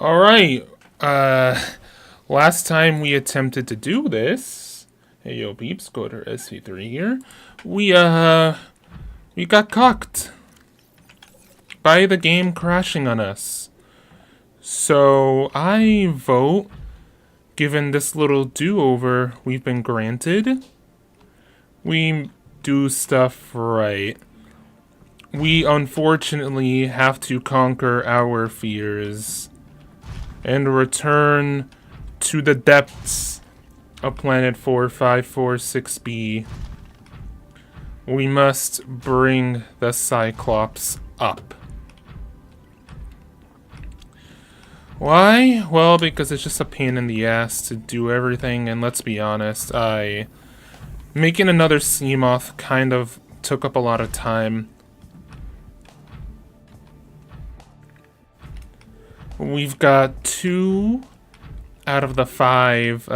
Alright, last time we attempted to do this, hey yo peeps, go to SC3 here, we got cocked by the game crashing on us. So I vote, given this little do-over we've been granted, we do stuff right. We unfortunately have to conquer our fears and return to the depths of planet 4546b. We must bring the Cyclops up. Why? Well, because it's just a pain in the ass to do everything, and let's be honest, making another Seamoth kind of took up a lot of time. We've got 2 out of the 5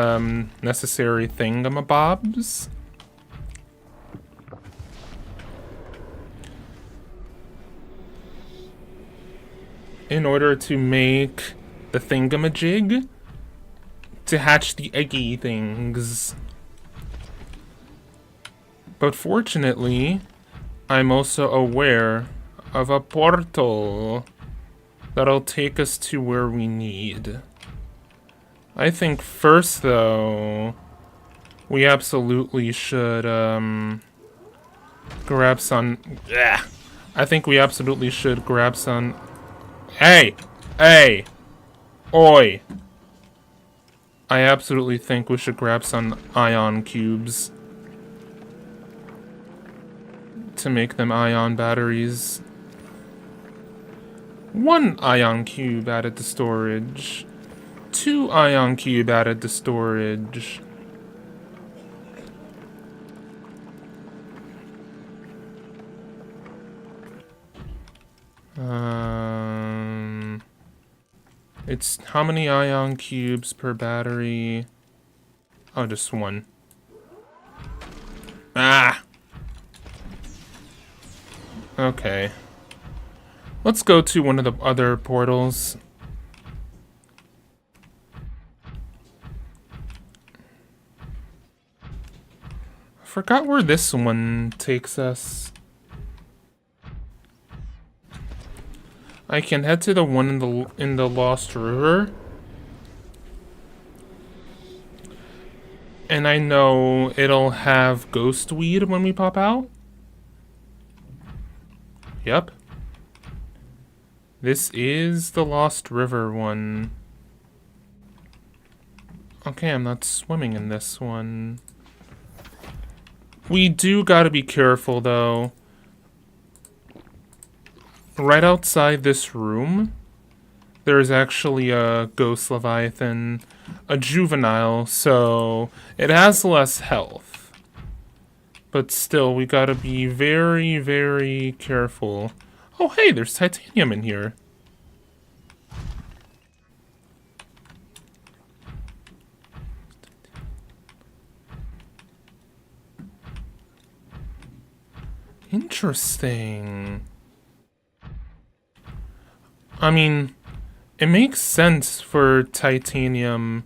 necessary thingamabobs. In order to make the thingamajig to hatch the eggy things. But fortunately, I'm also aware of a portal that'll take us to where we need. I think first, though, we absolutely should, grab some... I think we absolutely should grab some... Hey! Hey! Oi! I absolutely think we should grab some ion cubes to make them ion batteries. 1 ion cube added to storage. 2 ion cube added to storage. It's how many ion cubes per battery? Oh, just 1. Ah! Okay. Let's go to one of the other portals. I forgot where this one takes us. I can head to the one in the Lost River. And I know it'll have ghost weed when we pop out. Yep. This is the Lost River one. Okay, I'm not swimming in this one. We do gotta be careful, though. Right outside this room, there's actually a ghost leviathan, a juvenile, so it has less health. But still, we gotta be very, very careful. Oh, hey, there's titanium in here. Interesting. I mean, it makes sense for titanium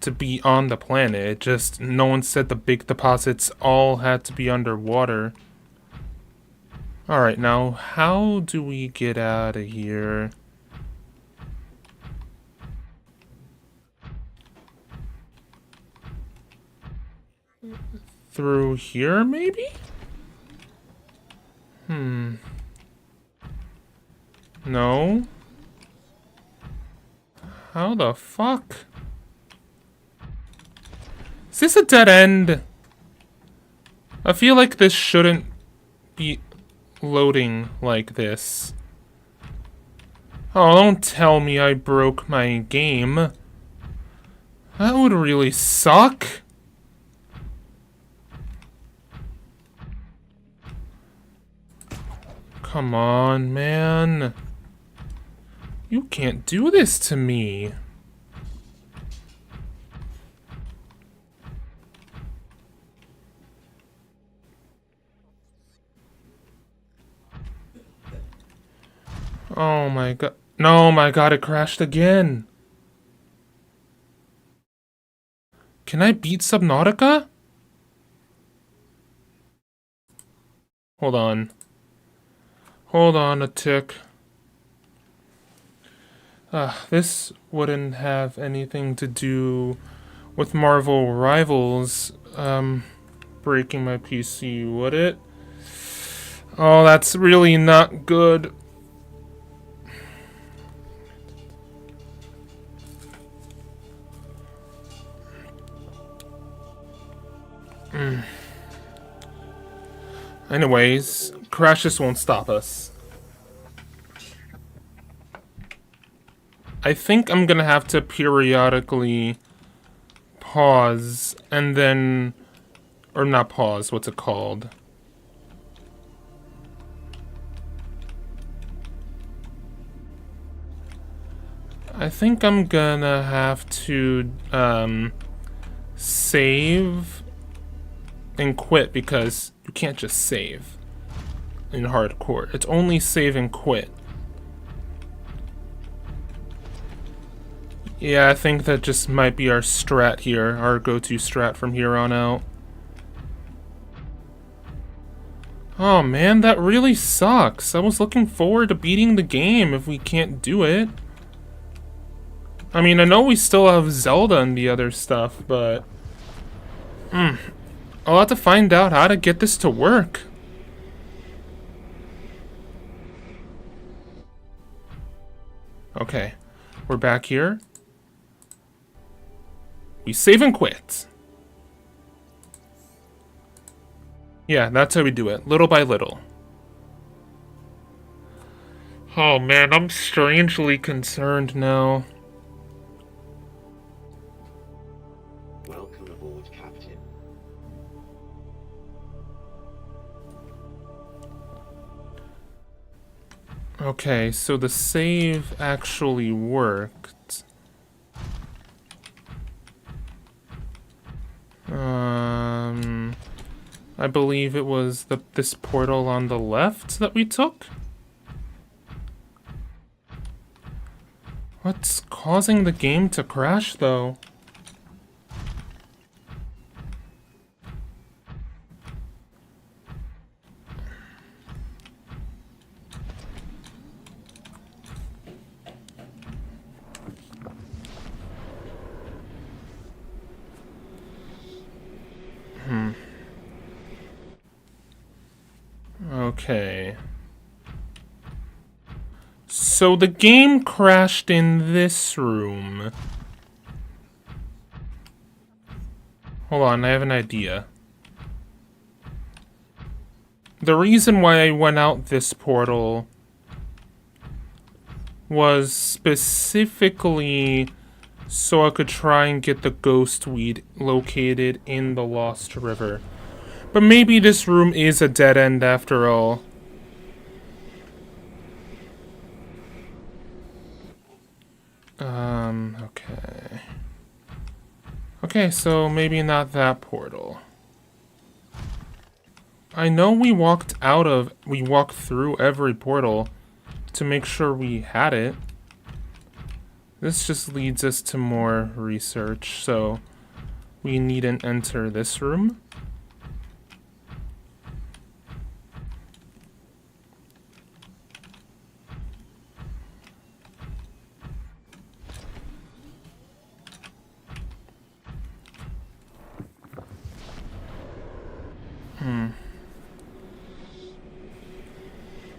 to be on the planet. It just, no one said the big deposits all had to be underwater. Alright, now, how do we get out of here? Through here, maybe? No? How the fuck? Is this a dead end? I feel like this shouldn't be loading like this. Oh, don't tell me I broke my game. That would really suck. Come on, man. You can't do this to me. Oh my god. No, my god, it crashed again. Can I beat Subnautica? Hold on. Hold on a tick. This wouldn't have anything to do with Marvel Rivals, breaking my PC, would it? Oh, that's really not good. Anyways, crashes won't stop us. I think I'm gonna have to periodically pause and then... Or not pause, what's it called? I think I'm gonna have to save and quit, because you can't just save in hardcore. It's only save and quit. Yeah, I think that just might be our strat here, our go-to strat from here on out. Oh man, that really sucks. I was looking forward to beating the game if we can't do it. I mean, I know we still have Zelda and the other stuff, but... I'll have to find out how to get this to work. Okay, we're back here. We save and quit. Yeah, that's how we do it, little by little. Oh man, I'm strangely concerned now. Welcome aboard, Captain. Okay, so the save actually worked. I believe it was this portal on the left that we took? What's causing the game to crash, though? Okay. So the game crashed in this room. Hold on, I have an idea. The reason why I went out this portal was specifically so I could try and get the ghost weed located in the Lost River. But maybe this room is a dead end after all. Okay. Okay, so maybe not that portal. I know we walked through every portal to make sure we had it. This just leads us to more research, so we needn't enter this room.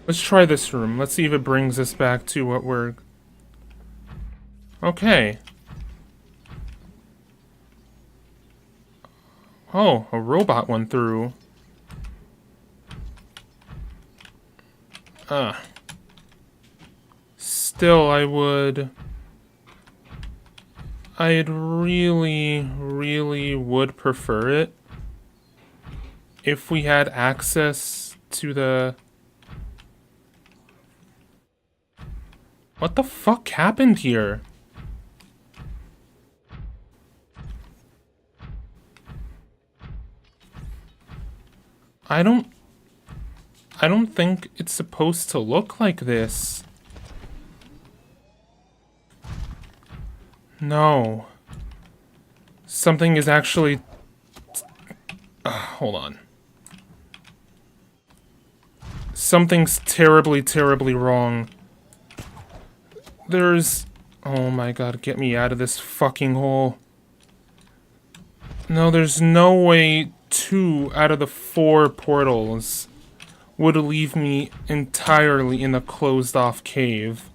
Let's try this room. Let's see if it brings us back to what we're... Okay. Oh, a robot went through. Still, I'd really would prefer it if we had access to the... What the fuck happened here? I don't think it's supposed to look like this. No. Something is actually... hold on. Something's terribly, terribly wrong. There's... oh my god, get me out of this fucking hole. No, there's no way 2 out of the 4 portals would leave me entirely in a closed-off cave.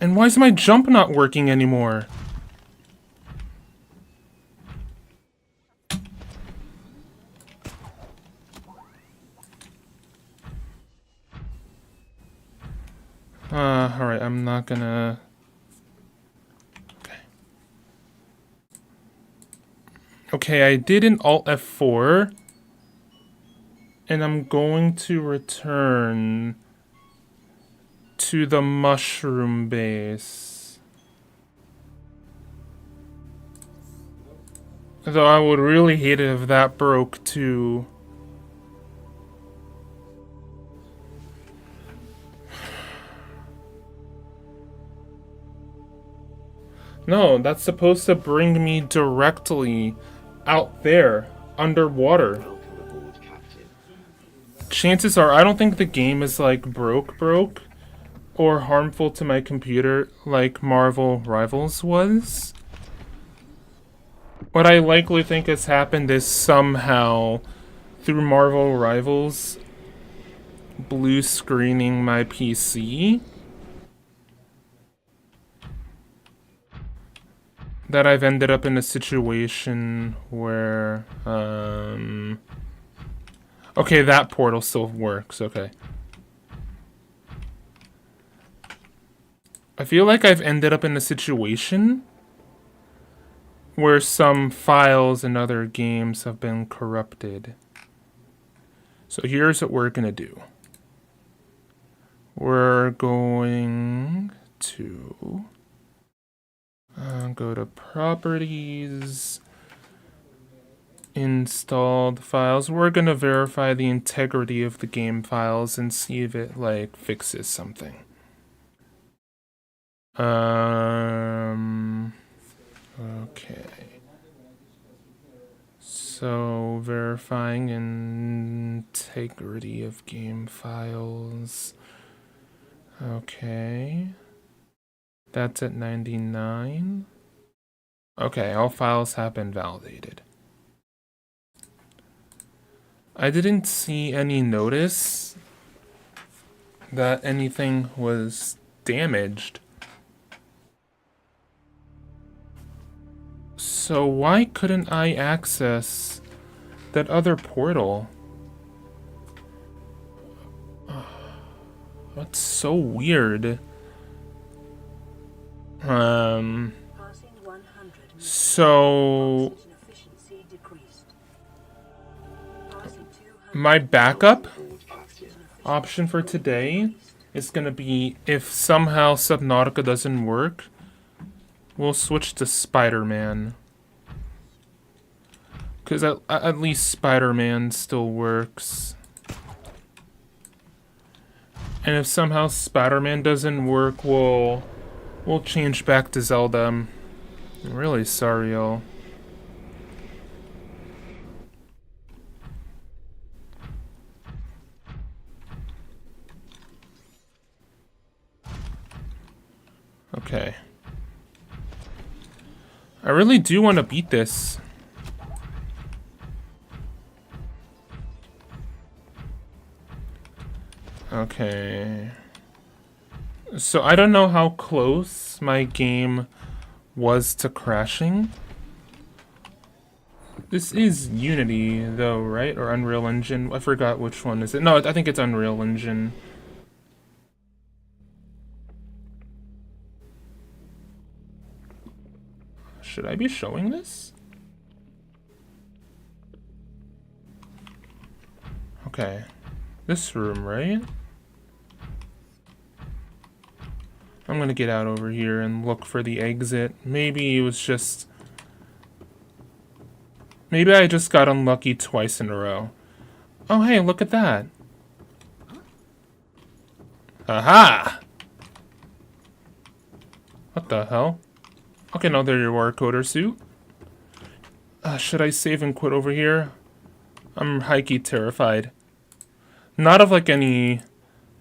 And why is my jump not working anymore? Alright, I'm not gonna... okay. Okay, I did an Alt F4. And I'm going to return to the mushroom base. Though I would really hate it if that broke too. No, that's supposed to bring me directly out there, underwater. Welcome aboard, Captain. Chances are, I don't think the game is like broke, or harmful to my computer like Marvel Rivals was. What I likely think has happened is somehow, through Marvel Rivals, blue screening my PC, that I've ended up in a situation where, okay, that portal still works, okay. I feel like I've ended up in a situation where some files in other games have been corrupted. So here's what we're gonna do. We're going to go to Properties, Installed Files. We're gonna verify the integrity of the game files and see if it like fixes something. Okay. So verifying integrity of game files. Okay. That's at 99. Okay, all files have been validated. I didn't see any notice that anything was damaged. So why couldn't I access that other portal? That's so weird. So my backup option for today is gonna be, if somehow Subnautica doesn't work, we'll switch to Spider-Man. Because at least Spider-Man still works. And if somehow Spider-Man doesn't work, we'll change back to Zelda. I'm really sorry, y'all. Okay. I really do want to beat this. Okay. So I don't know how close my game was to crashing. This is Unity though, right? Or Unreal Engine? I forgot which one is it. No, I think it's Unreal Engine. Should I be showing this? Okay. This room, right? I'm gonna get out over here and look for the exit. Maybe it was just... maybe I just got unlucky twice in a row. Oh, hey, look at that. Aha! What the hell? Okay, no, there you are, coder suit. Should I save and quit over here? I'm high-key terrified. Not of, like, any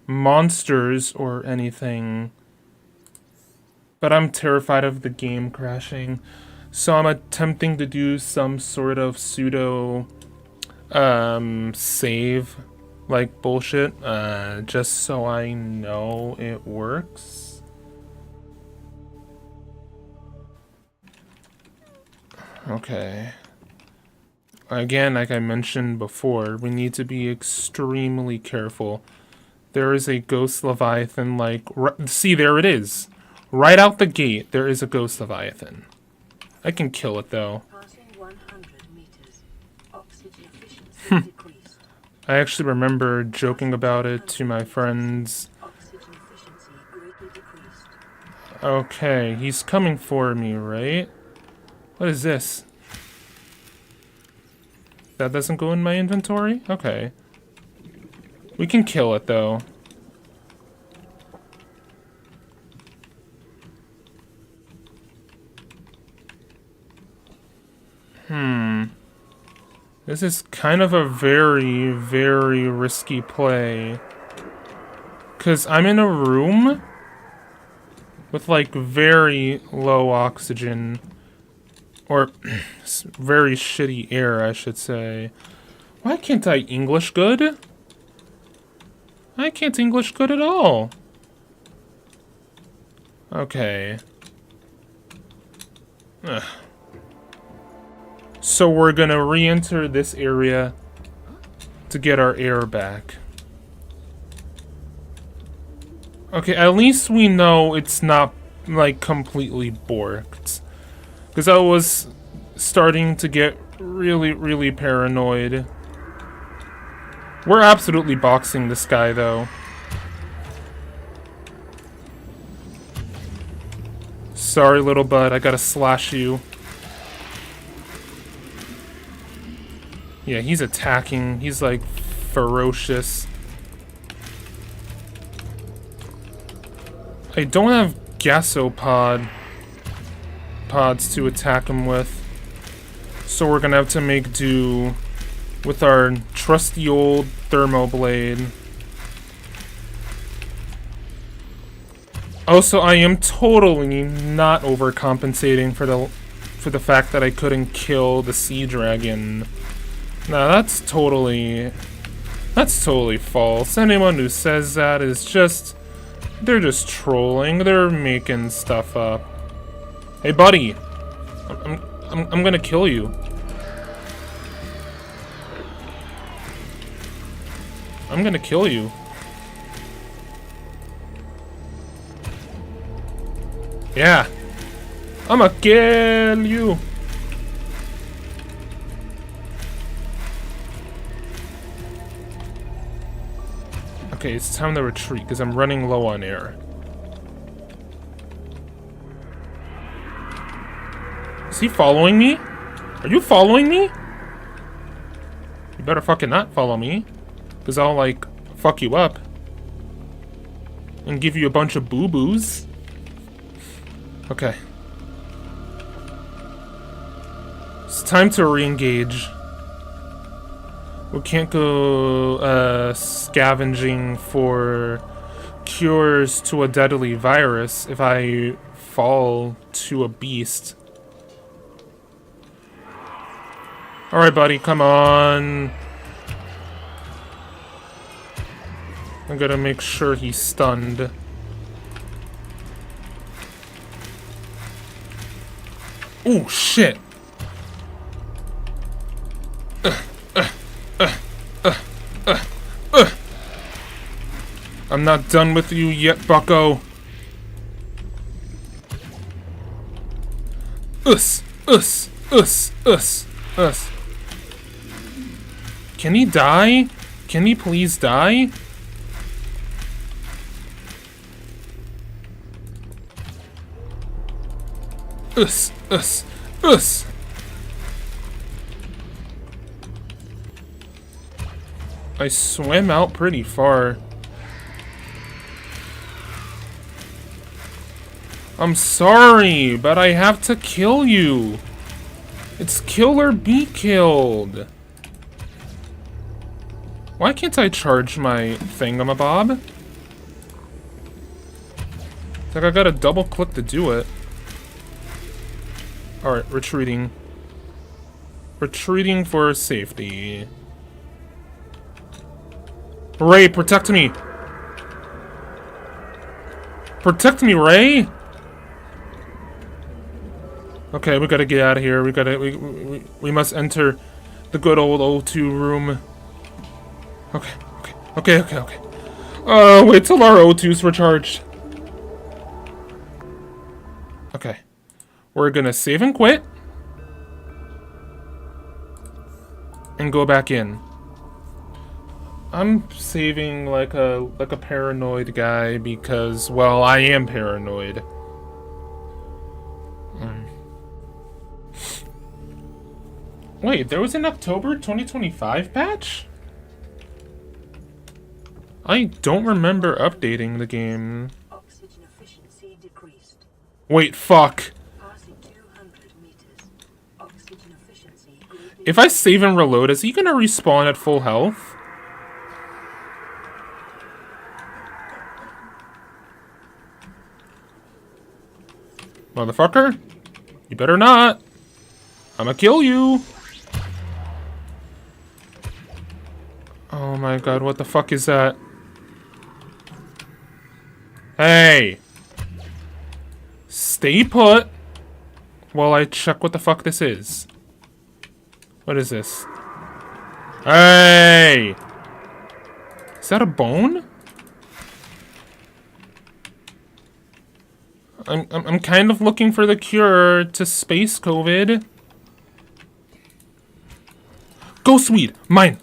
monsters or anything, but I'm terrified of the game crashing. So I'm attempting to do some sort of pseudo save like bullshit, just so I know it works. Okay. Again, like I mentioned before, we need to be extremely careful. There is a ghost leviathan, like, see, there it is. Right out the gate, there is a ghost leviathan. I can kill it, though. Passing 100 meters. Oxygen efficiency decreased. I actually remember joking about it to my friends. Oxygen efficiency greatly decreased. Okay, he's coming for me, right? What is this? That doesn't go in my inventory? Okay. We can kill it, though. This is kind of a very, very risky play. 'Cause I'm in a room with, like, very low oxygen. Or very shitty air, I should say. Why can't I English good? I can't English good at all. Okay. Ugh. So we're gonna re-enter this area to get our air back. Okay, at least we know it's not, like, completely borked. Because I was starting to get really, really paranoid. We're absolutely boxing this guy, though. Sorry, little bud, I gotta slash you. Yeah, he's attacking. He's, like, ferocious. I don't have gasopods to attack him with. So we're gonna have to make do with our trusty old thermoblade. Also, I am totally not overcompensating for the fact that I couldn't kill the sea dragon. Now that's totally false. Anyone who says that is just, they're just trolling. They're making stuff up. Hey, buddy, I'm gonna kill you. I'm gonna kill you. Yeah, I'ma kill you. Okay, it's time to retreat because I'm running low on air. Is he following me? Are you following me? You better fucking not follow me. Because I'll, like, fuck you up. And give you a bunch of boo-boos. Okay. It's time to re-engage. We can't go scavenging for cures to a deadly virus if I fall to a beast. Alright, buddy, come on. I'm gonna make sure he's stunned. Ooh, shit! I'm not done with you yet, bucko. Us. Can he die? Can he please die? Us. I swam out pretty far. I'm sorry, but I have to kill you. It's kill or be killed. Why can't I charge my thingamabob? It's like I gotta double click to do it. Alright, retreating. Retreating for safety. Ray, protect me! Protect me, Ray! Okay, we gotta get out of here. We must enter the good old O2 room. Okay. Wait till our O2's recharged. Okay. We're gonna save and quit. And go back in. I'm saving like a paranoid guy because, well, I am paranoid. Wait, there was an October 2025 patch? I don't remember updating the game. Oxygen efficiency decreased. Wait, fuck. Passing 200 meters. Oxygen efficiency greatly If I save and reload, is he gonna respawn at full health? Motherfucker. You better not. I'ma kill you. Oh my god, what the fuck is that? Hey! Stay put while I check what the fuck this is. What is this? Hey! Is that a bone? I'm kind of looking for the cure to space COVID. Ghostweed! Mine!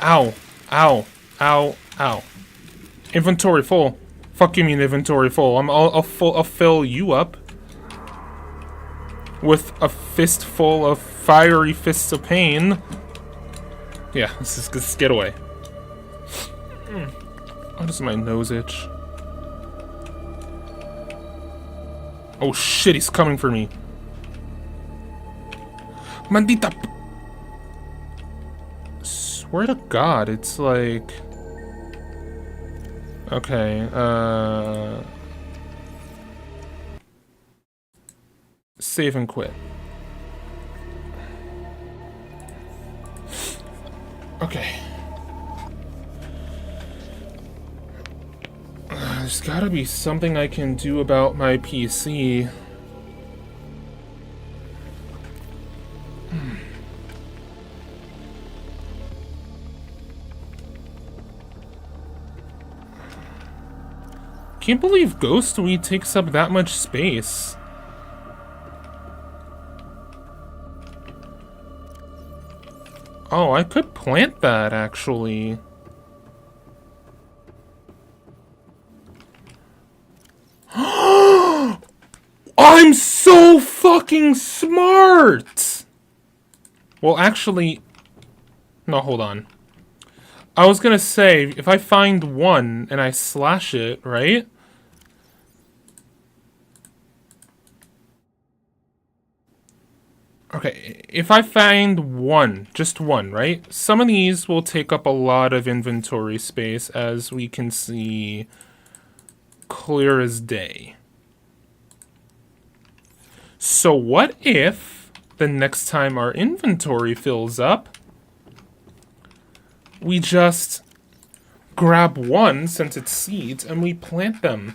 Ow. Ow. Ow. Ow. Inventory full. Fuck you mean inventory full. I'll fill you up. With a fistful of fiery fists of pain. Yeah, let's get away. Why does my nose itch? Oh shit, he's coming for me. Mandita. Swear to God, it's like... Okay, save and quit. Okay. There's gotta be something I can do about my PC. Can't believe Ghostweed takes up that much space. Oh, I could plant that, actually. I'm so fucking smart! Well, actually... No, hold on. I was gonna say, if I find one and I slash it, right? Okay, if I find one, just one, right? Some of these will take up a lot of inventory space, as we can see clear as day. So what if the next time our inventory fills up, we just grab one, since it's seeds, and we plant them?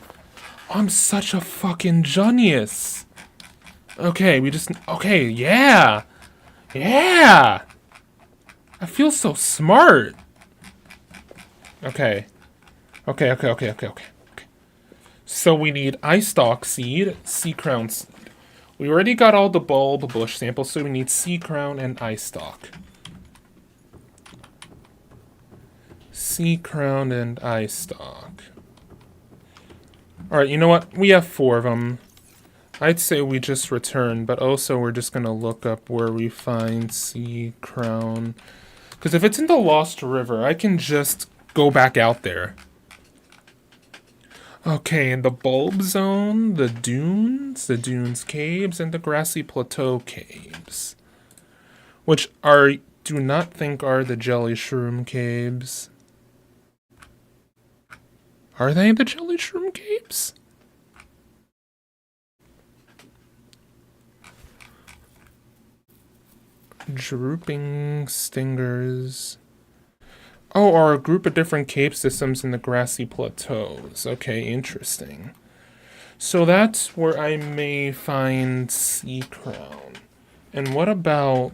I'm such a fucking genius. Okay, okay, yeah! Yeah! I feel so smart. Okay. Okay. So we need eye stalk seed, sea crown seed. We already got all the bulb bush samples, so we need sea crown and eye stalk. Sea crown and eye stalk. Alright, you know what? We have 4 of them. I'd say we just return, but also we're just gonna look up where we find sea crown. Because if it's in the Lost River, I can just go back out there. Okay, in the bulb zone, the dunes caves, and the grassy plateau caves. Which do not think are the jelly shroom caves. Are they the jelly shroom caves? Drooping stingers. Oh, or a group of different cave systems in the grassy plateaus. Okay, interesting. So that's where I may find Sea Crown. And what about,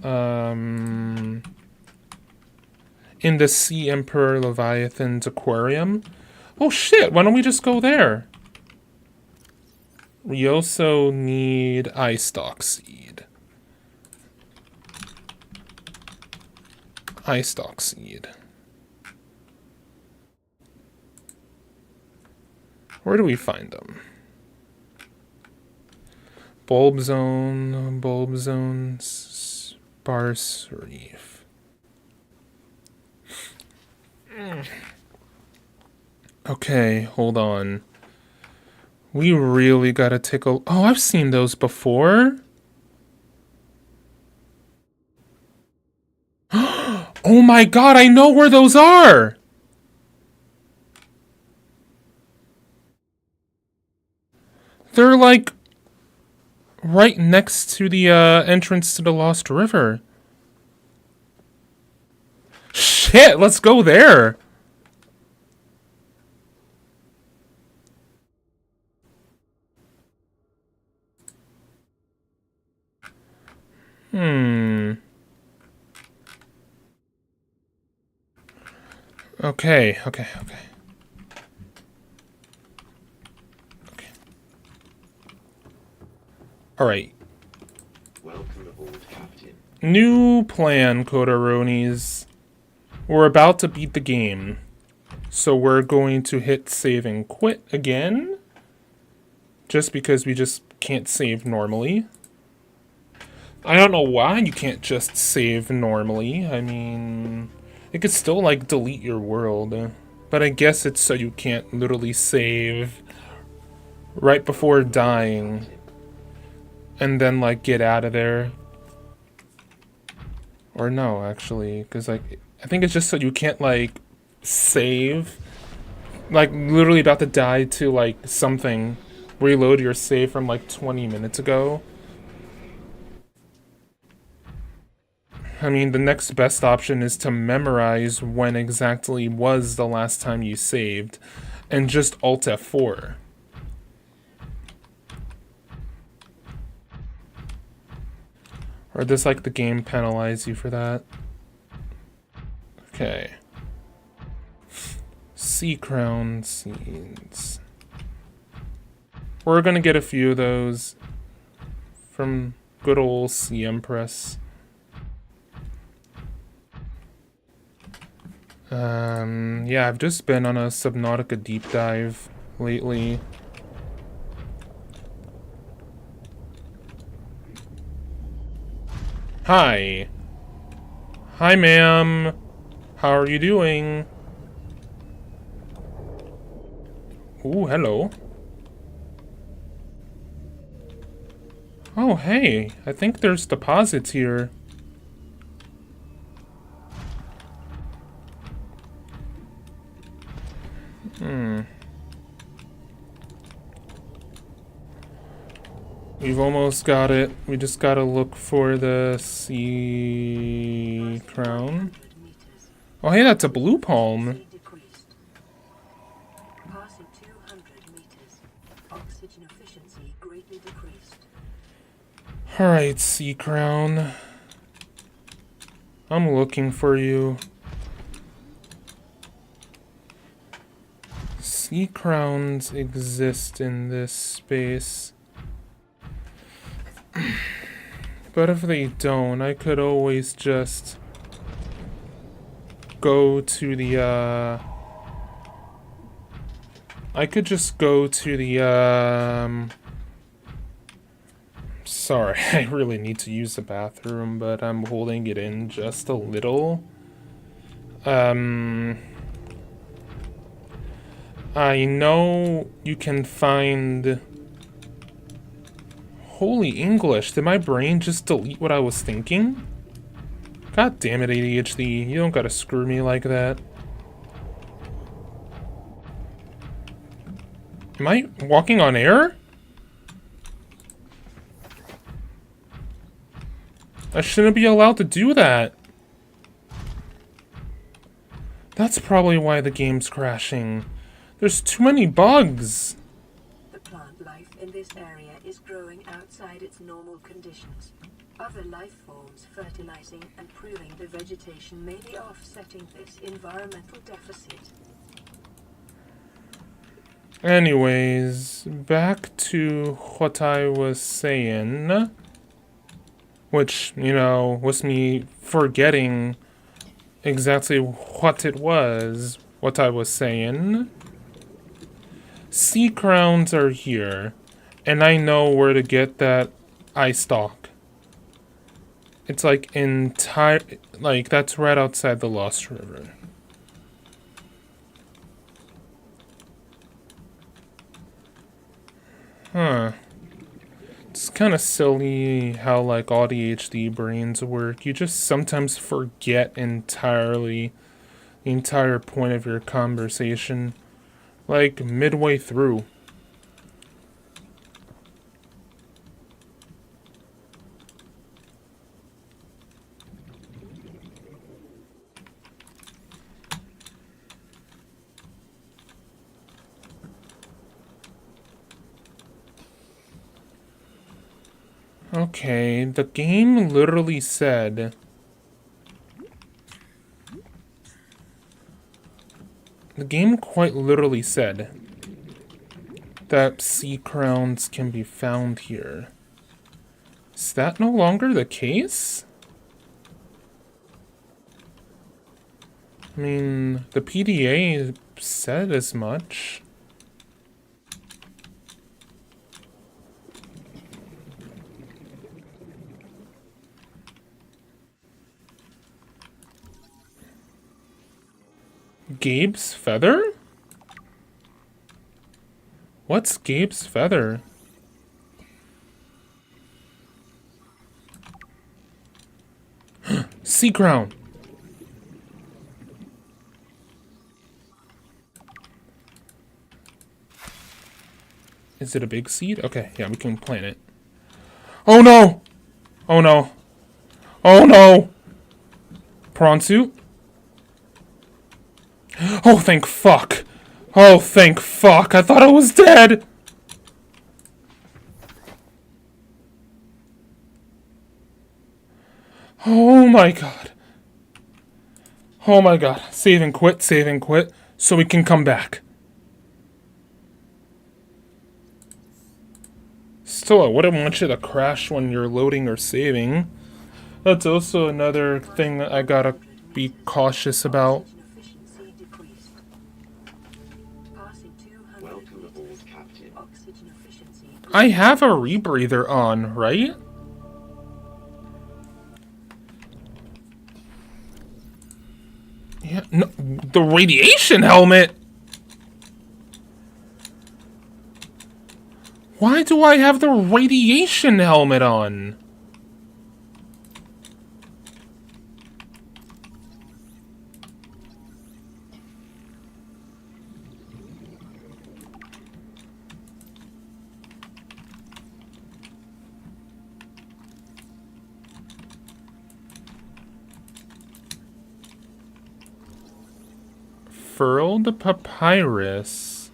in the Sea Emperor Leviathan's aquarium? Oh shit, why don't we just go there? We also need eye stalk seed. Eye stalk seed. Where do we find them? Bulb zone, sparse reef. Okay, hold on. We really gotta take a... Oh, I've seen those before. Oh my god, I know where those are! They're like... right next to the entrance to the Lost River. Shit, let's go there! Okay. Alright. Welcome aboard, Captain. New plan, Kodaronis. We're about to beat the game. So we're going to hit save and quit again. Just because we just can't save normally. I don't know why you can't just save normally. I mean, it could still, like, delete your world. But I guess it's so you can't literally save right before dying. And then, like, get out of there. Or no, actually. Because, like, I think it's just so you can't, like, save. Like, literally about to die to, like, something. Reload your save from, like, 20 minutes ago. I mean, the next best option is to memorize when exactly was the last time you saved, and just Alt F4. Or does, like, the game penalize you for that? Okay. Sea Crown seeds. We're gonna get a few of those from good old Sea Empress. Yeah, I've just been on a Subnautica deep dive lately. Hi. Hi, ma'am. How are you doing? Ooh, hello. Oh, hey. I think there's deposits here. We've almost got it. We just gotta look for the Sea Crown. Oh, hey, that's a blue palm. Passing 200 meters. Oxygen efficiency greatly decreased. Alright, Sea Crown. I'm looking for you. Sea crowns exist in this space. But if they don't, I could always just go to the, I could just go to the, sorry, I really need to use the bathroom, but I'm holding it in just a little. I know you can find... Holy English, did my brain just delete what I was thinking? God damn it, ADHD, you don't gotta screw me like that. Am I walking on air? I shouldn't be allowed to do that. That's probably why the game's crashing. There's too many bugs. The plant life in this area is growing outside its normal conditions. Other life forms fertilizing and pruning the vegetation may be offsetting this environmental deficit. Anyways, back to what I was saying. Which, you know, was me forgetting exactly what it was, what I was saying. Sea crowns are here, and I know where to get that eye stalk. It's like that's right outside the Lost River. Huh. It's kind of silly how, like, all ADHD brains work. You just sometimes forget entirely the entire point of your conversation, like, midway through. Okay, the game literally said... The game quite literally said that sea crowns can be found here. Is that no longer the case? I mean, the PDA said as much. Gabe's feather? What's Gabe's feather? Sea crown! Is it a big seed? Okay, yeah, we can plant it. Oh no! Oh no! Oh no! Prawn suit? Oh, thank fuck! Oh, thank fuck! I thought I was dead! Oh my god. Oh my god. Save and quit, so we can come back. Still, I wouldn't want you to crash when you're loading or saving. That's also another thing that I gotta be cautious about. Oxygen efficiency decreased. Passing 200 Welcome aboard, meters. Captain. Oxygen efficiency. I have a rebreather on, right? Yeah, no, the radiation helmet! Why do I have the radiation helmet on? Furled papyrus.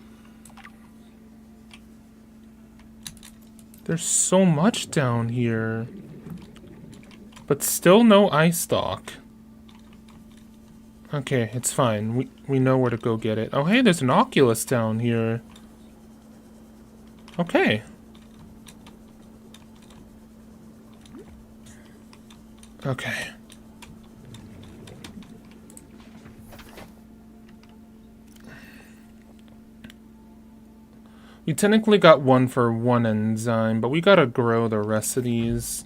There's so much down here. But still no eye stalk. Okay, it's fine. We know where to go get it. Oh, hey, there's an Oculus down here. Okay. Okay. We technically got one for one enzyme, but we gotta grow the rest of these.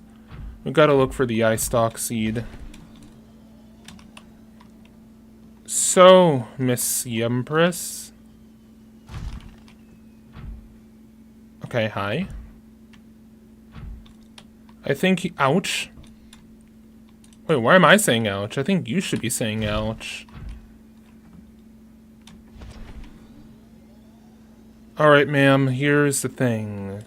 We gotta look for the eye stalk seed. So, Miss Empress, Okay, hi. I think ouch. Wait, why am I saying ouch? I think you should be saying ouch. Alright, ma'am, here's the thing.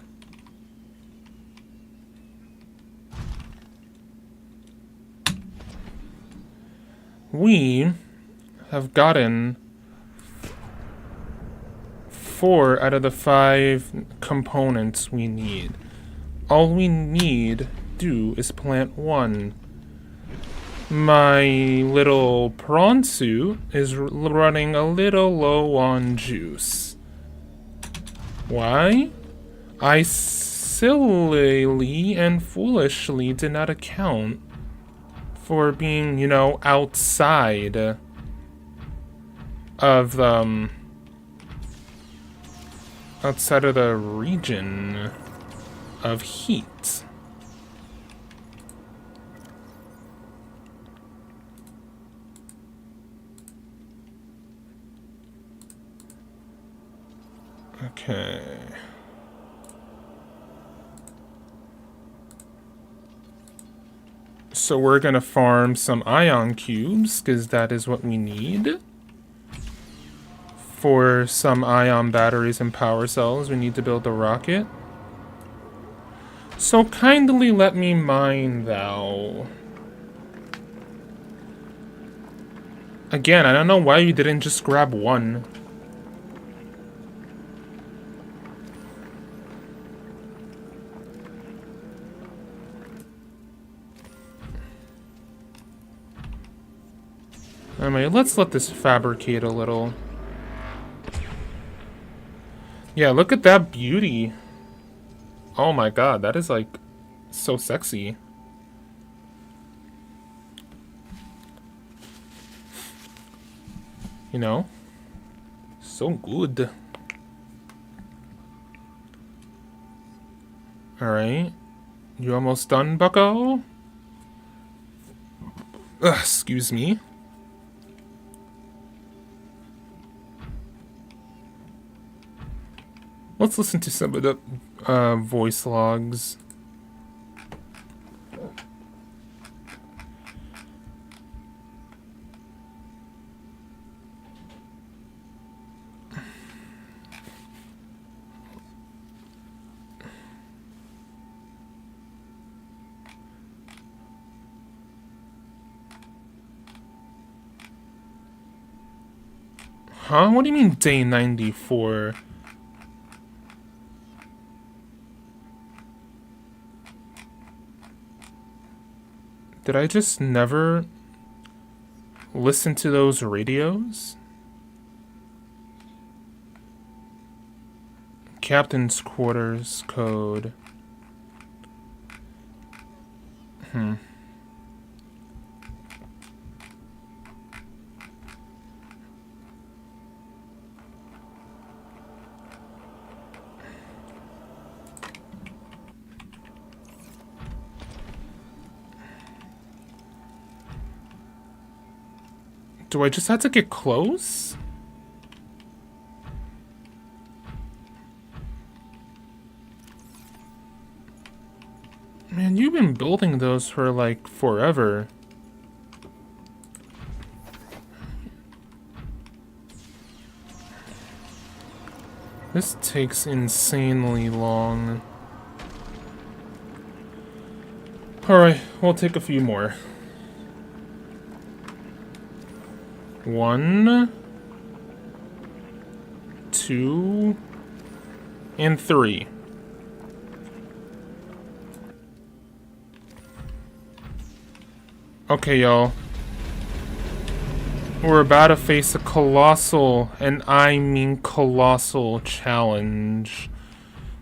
We have gotten 4 out of the 5 components we need. All we need do is plant 1. My little prawn suit is running a little low on juice. Why? I sillily and foolishly did not account for being, you know, outside of outside of the region of heat. Okay. So we're gonna farm some ion cubes, because that is what we need. For some ion batteries and power cells, we need to build a rocket. So kindly let me mine, thou. Again, I don't know why you didn't just grab 1. Anyway, let's let this fabricate a little. Yeah, look at that beauty. Oh my god, that is like so sexy. You know? So good. Alright. You almost done, bucko? Ugh, excuse me. Let's listen to some of the voice logs. Huh? What do you mean day 94? Did I just never listen to those radios? Captain's quarters code. Do I just have to get close? Man, you've been building those for like forever. This takes insanely long. Alright, we'll take a few more. 1, 2, and 3. Okay, y'all. We're about to face a colossal, and I mean colossal, challenge.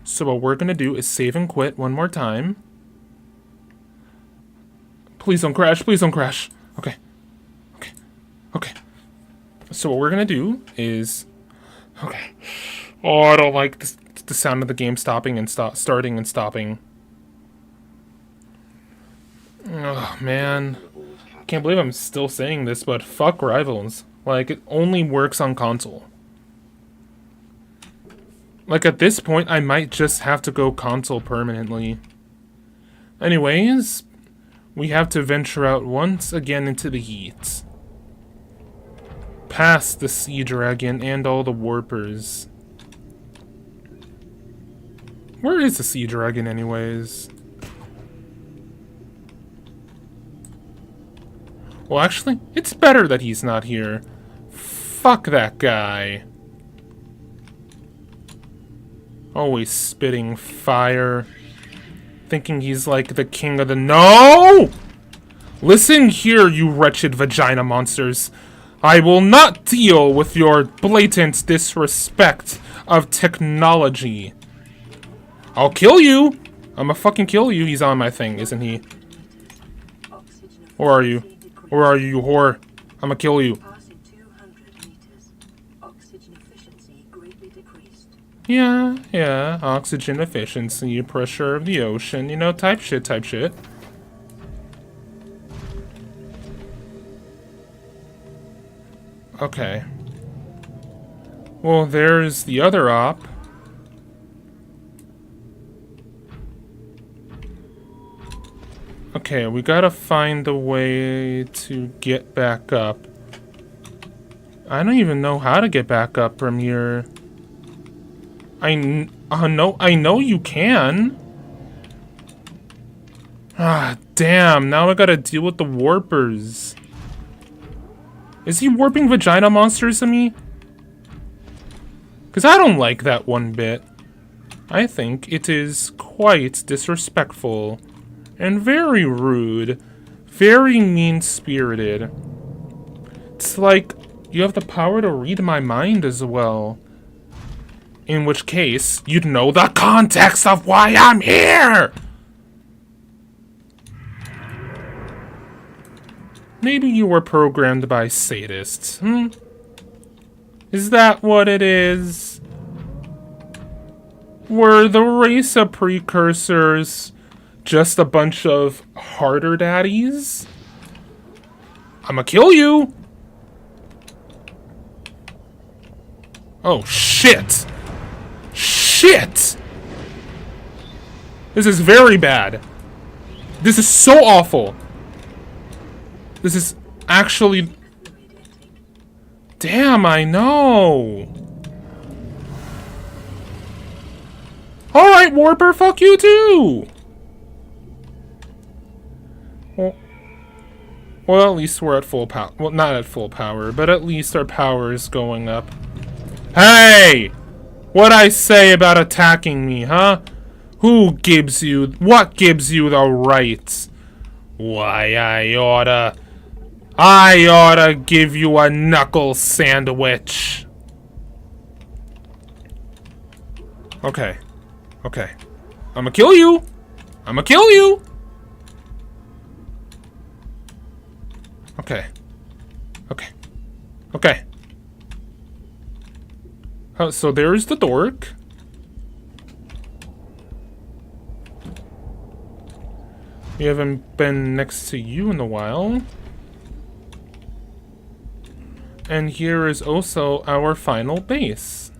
So what we're gonna do is save and quit one more time. Please don't crash, please don't crash. Okay. Okay. Okay. So what we're gonna do is... Okay. Oh, I don't like this, the sound of the game stopping and starting and stopping. Oh, man. Can't believe I'm still saying this, but fuck Rivals. Like, it only works on console. Like, at this point, I might just have to go console permanently. Anyways, we have to venture out once again into the heat. Past the sea dragon and all the warpers. Where is the sea dragon, anyways? Well, actually, it's better that he's not here. Fuck that guy. Always spitting fire. Thinking he's like the king of the— No! Listen here, you wretched vagina monsters. I will not deal with your blatant disrespect of technology. I'll kill you! I'ma fucking kill you. He's on my thing, isn't he? Where are you? Where are you, you whore? I'ma kill you. Passing 200 meters. Oxygen efficiency greatly decreased. Yeah. Oxygen efficiency, pressure of the ocean, you know, type shit. Okay. Well, there's the other op. Okay, we gotta find a way to get back up. I don't even know how to get back up from here. I know you can. Ah, damn, now I gotta deal with the warpers. Is he warping vagina monsters to me? Because I don't like that one bit. I think it is quite disrespectful. And very rude. Very mean-spirited. It's like, you have the power to read my mind as well. In which case, you'd know the context of why I'm here! Maybe you were programmed by sadists, hmm? Is that what it is? Were the race of precursors just a bunch of harder daddies? I'ma kill you! Oh, shit! Shit! This is very bad. This is so awful. This is actually... Damn, I know! Alright, Warper, fuck you too! Well, at least we're at full power. Well, not at full power, but at least our power is going up. Hey! What'd I say about attacking me, huh? What gives you the right? Why, I oughta give you a knuckle sandwich. Okay. I'ma kill you! Okay. Oh, so there's the dork. We haven't been next to you in a while. And here is also our final base.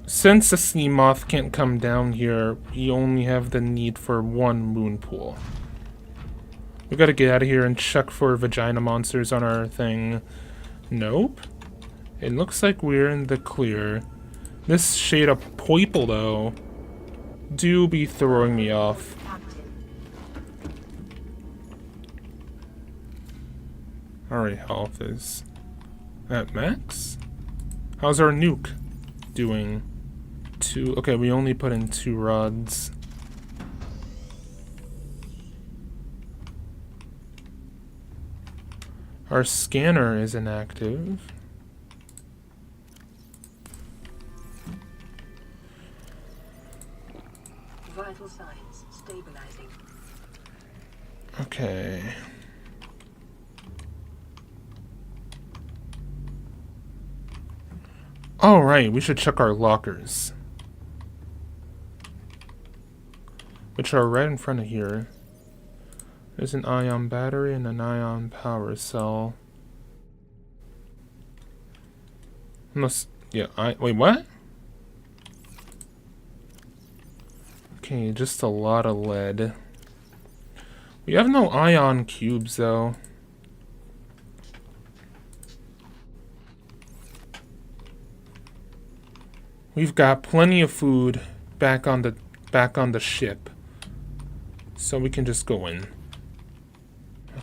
Since the sea moth can't come down here, we only have the need for one moon pool. We gotta get out of here and check for vagina monsters on our thing. Nope. It looks like we're in the clear. This shade of purple, though, do be throwing me off. Alright, health is at max. How's our nuke doing? Okay, we only put in 2 rods. Our scanner is inactive. Vital signs stabilizing. Okay. Alright, we should check our lockers, which are right in front of here. There's an ion battery and an ion power cell. Unless, yeah, wait, what? Okay, just a lot of lead. We have no ion cubes, though. We've got plenty of food back on the ship. So we can just go in.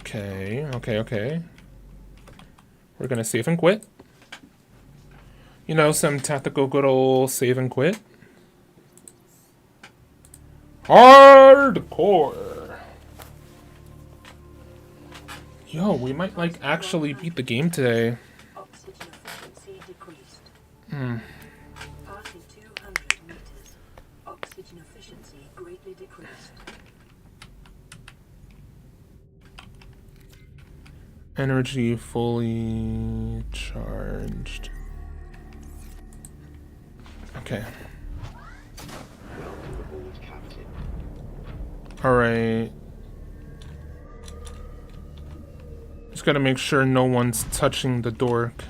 Okay, okay. We're gonna save and quit. You know, some tactical good old save and quit. Hardcore! Yo, we might, like, actually beat the game today. Oxygen efficiency decreased. Hmm. Passing 200 meters. Oxygen efficiency greatly decreased. Energy fully charged. Okay. Welcome aboard, Captain. Alright. Just gotta make sure no one's touching the dork.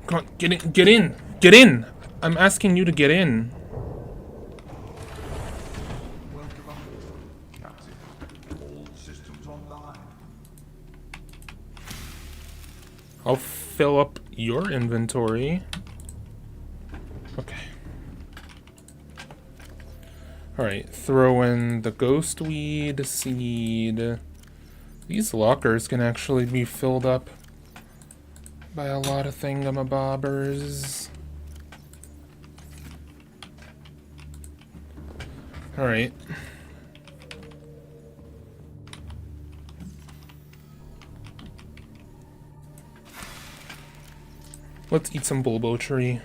Come on, get in, get in, get in! I'm asking you to get in. Welcome, Captain. All systems online. I'll fill up your inventory. Okay. Alright, throw in the ghost weed seed. These lockers can actually be filled up by a lot of thingamabobbers. Alright. Let's eat some bulbo tree.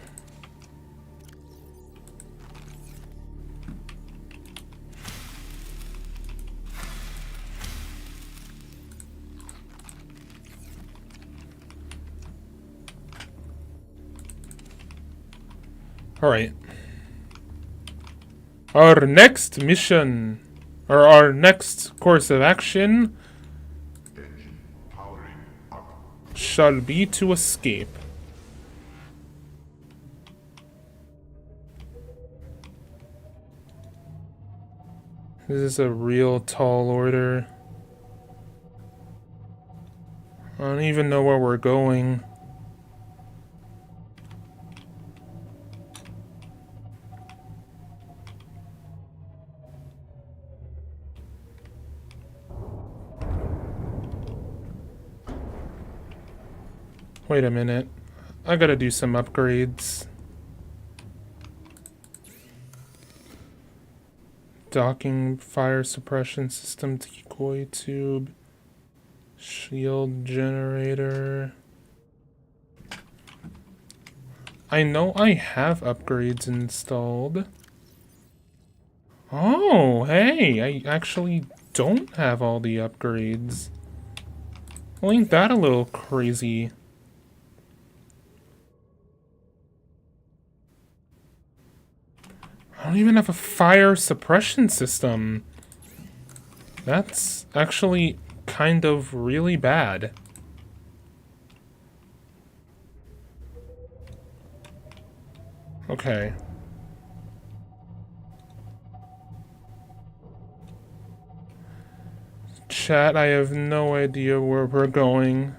Alright. Our next mission, or our next course of action, Engine powering up. shall be to escape. This is a real tall order. I don't even know where we're going. Wait a minute. I gotta do some upgrades. Docking fire suppression system, decoy tube, shield generator. I know I have upgrades installed. Oh, hey, I actually don't have all the upgrades. Well, ain't that a little crazy? I don't even have a fire suppression system. That's actually kind of really bad. Okay. Chat, I have no idea where we're going.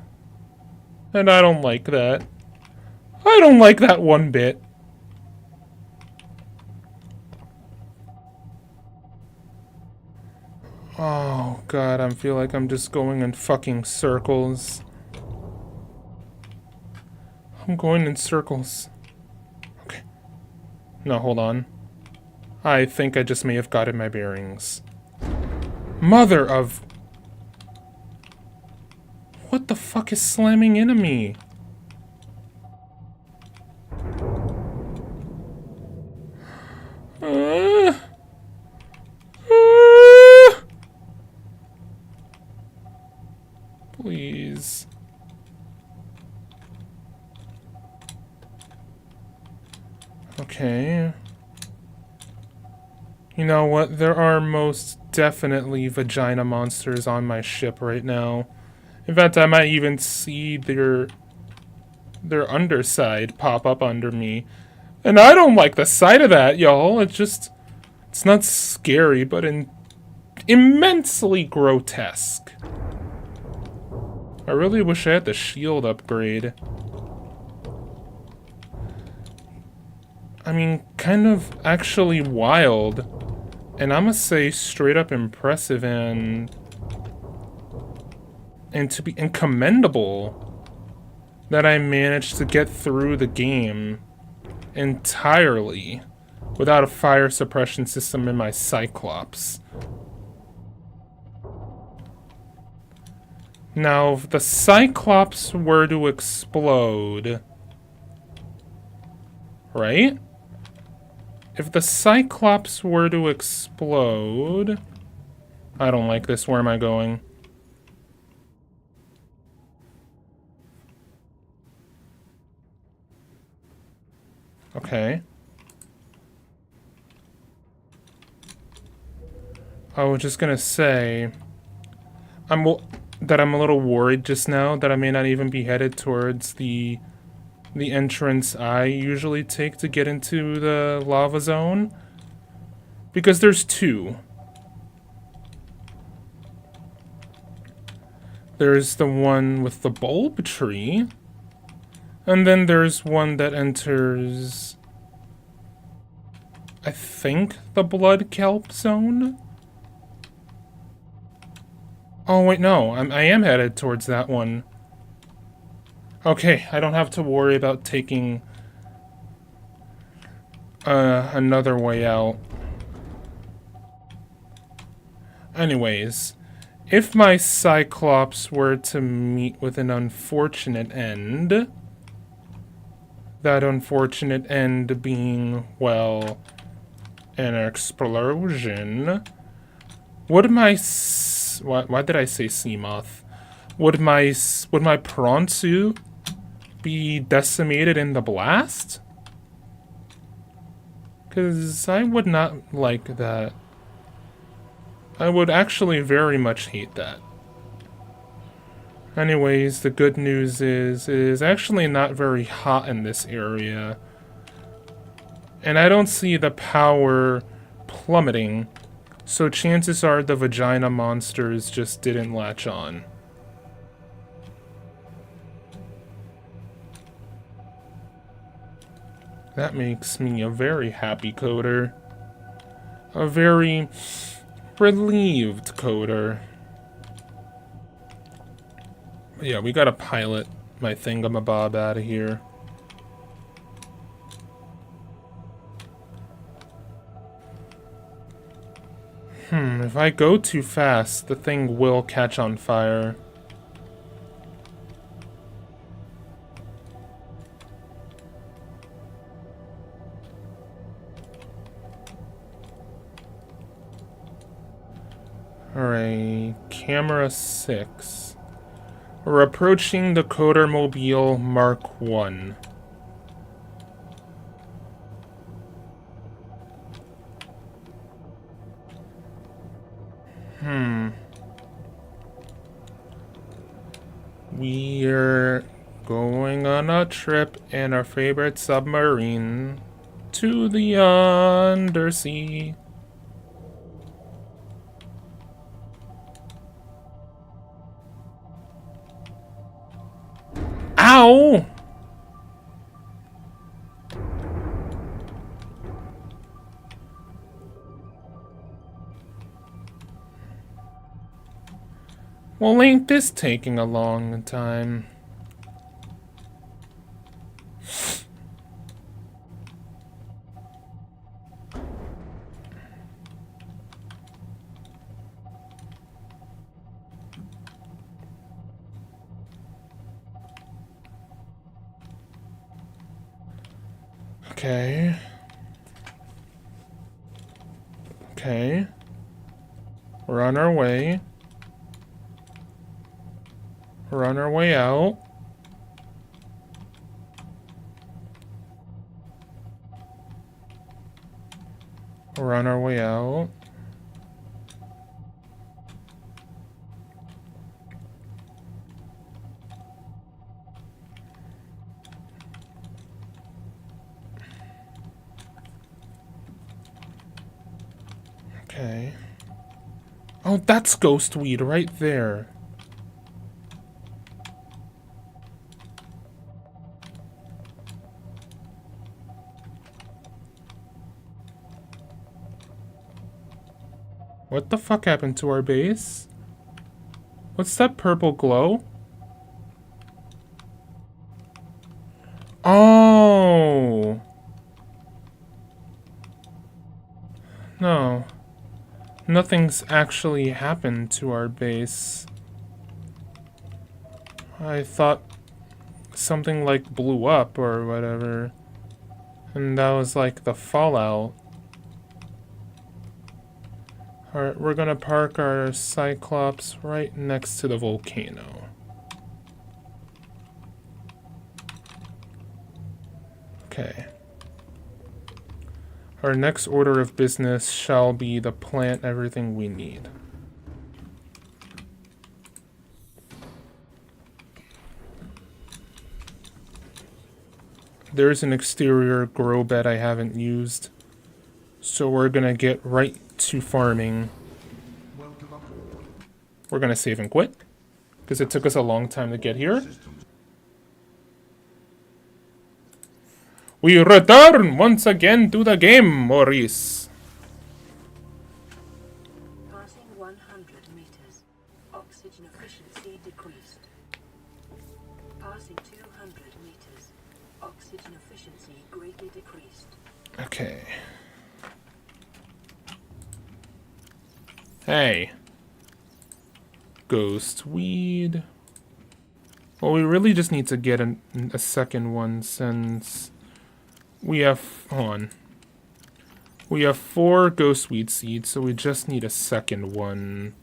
And I don't like that. I don't like that one bit. Oh god, I feel like I'm just going in fucking circles. I'm going in circles. Okay. No, hold on. I think I just may have gotten my bearings. Mother of... What the fuck is slamming into me? Please. Okay. You know what? There are most definitely vagina monsters on my ship right now. In fact, I might even see their underside pop up under me. And I don't like the sight of that, y'all. It's not scary, but immensely grotesque. I really wish I had the shield upgrade. I mean, kind of actually wild. And I'm gonna say straight up impressive and commendable that I managed to get through the game entirely without a fire suppression system in my Cyclops. Now, if the Cyclops were to explode, right? If the Cyclops were to explode... I don't like this. Where am I going? Okay. I was just gonna say... that I'm a little worried just now that I may not even be headed towards the entrance I usually take to get into the lava zone. Because there's two. There's the one with the bulb tree. And then there's one that enters... I think the blood kelp zone? Oh, wait, no. I am headed towards that one. Okay, I don't have to worry about taking another way out. Anyways, if my Cyclops were to meet with an unfortunate end, that unfortunate end being, well, an explosion, would my... Why did I say Seamoth? Would my prawn suit be decimated in the blast? Because I would not like that. I would actually very much hate that. Anyways, the good news is it is actually not very hot in this area. And I don't see the power plummeting, so chances are the vagina monsters just didn't latch on. That makes me a very happy coder. A very relieved coder. Yeah, we gotta pilot my thingamabob out of here. If I go too fast, the thing will catch on fire. Alright, camera 6. We're approaching the Coder Mobile Mark 1. We're going on a trip in our favorite submarine to the undersea. Ow! Well, ain't this taking a long time? Okay. Okay. We're on our way. We're on our way out. We're on our way out. Okay. Oh, that's ghost weed right there. What the fuck happened to our base? What's that purple glow? Oh! No. Nothing's actually happened to our base. I thought something like blew up or whatever. And that was like the fallout. Alright, we're gonna park our Cyclops right next to the volcano. Okay. Our next order of business shall be to plant everything we need. There's an exterior grow bed I haven't used. So we're gonna get right to farming. Welcome aboard. We're gonna save and quit, because it took us a long time to get here. Systems We return once again to the game, Maurice. Passing 100 meters. Oxygen efficiency decreased. Passing 200 meters. Oxygen efficiency greatly decreased. Okay. Hey. Ghost weed. Well, we really just need to get a second one since we have, hold on. We have 4 ghost weed seeds, so we just need a second one.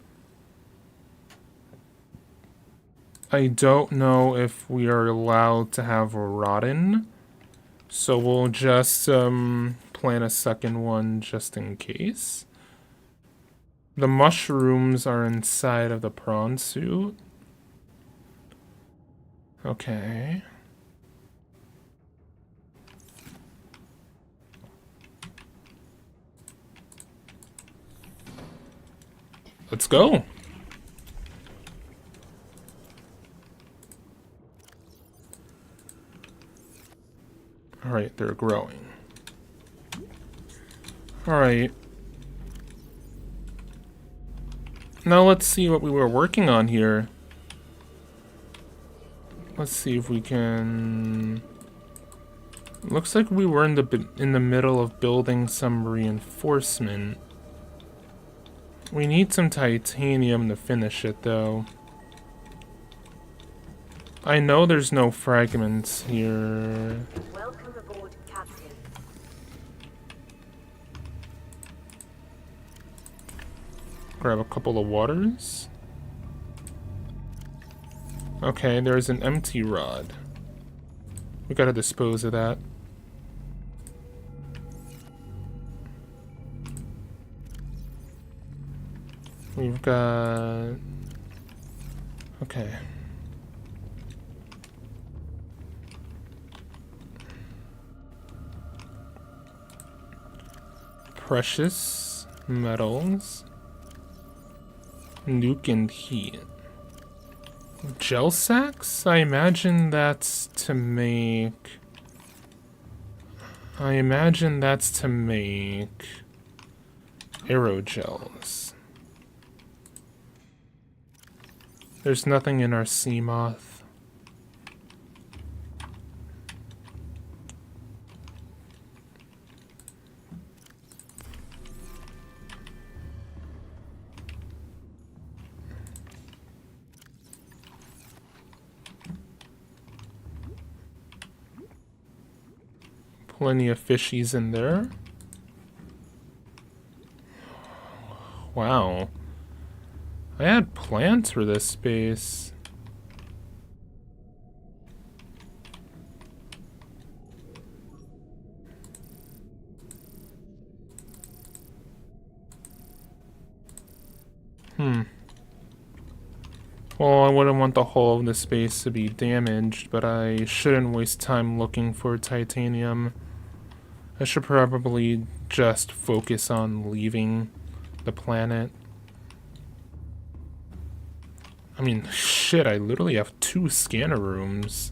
I don't know if we are allowed to have rotten, so we'll just plant a second one just in case. The mushrooms are inside of the prawn suit. Okay. Let's go. All right, they're growing. All right. Now let's see what we were working on here. Let's see if we can. Looks like we were in the middle of building some reinforcement. We need some titanium to finish it, though. I know there's no fragments here. Welcome aboard, Captain. Grab a couple of waters. Okay, there's an empty rod. We gotta dispose of that. We've got... Okay. Precious metals. Nuke and heat. Gel sacks? I imagine that's to make... aerogels. There's nothing in our sea moth. Plenty of fishies in there. Wow. I had plans for this space. Well, I wouldn't want the whole of the space to be damaged, but I shouldn't waste time looking for titanium. I should probably just focus on leaving the planet. I mean, shit, I literally have 2 scanner rooms.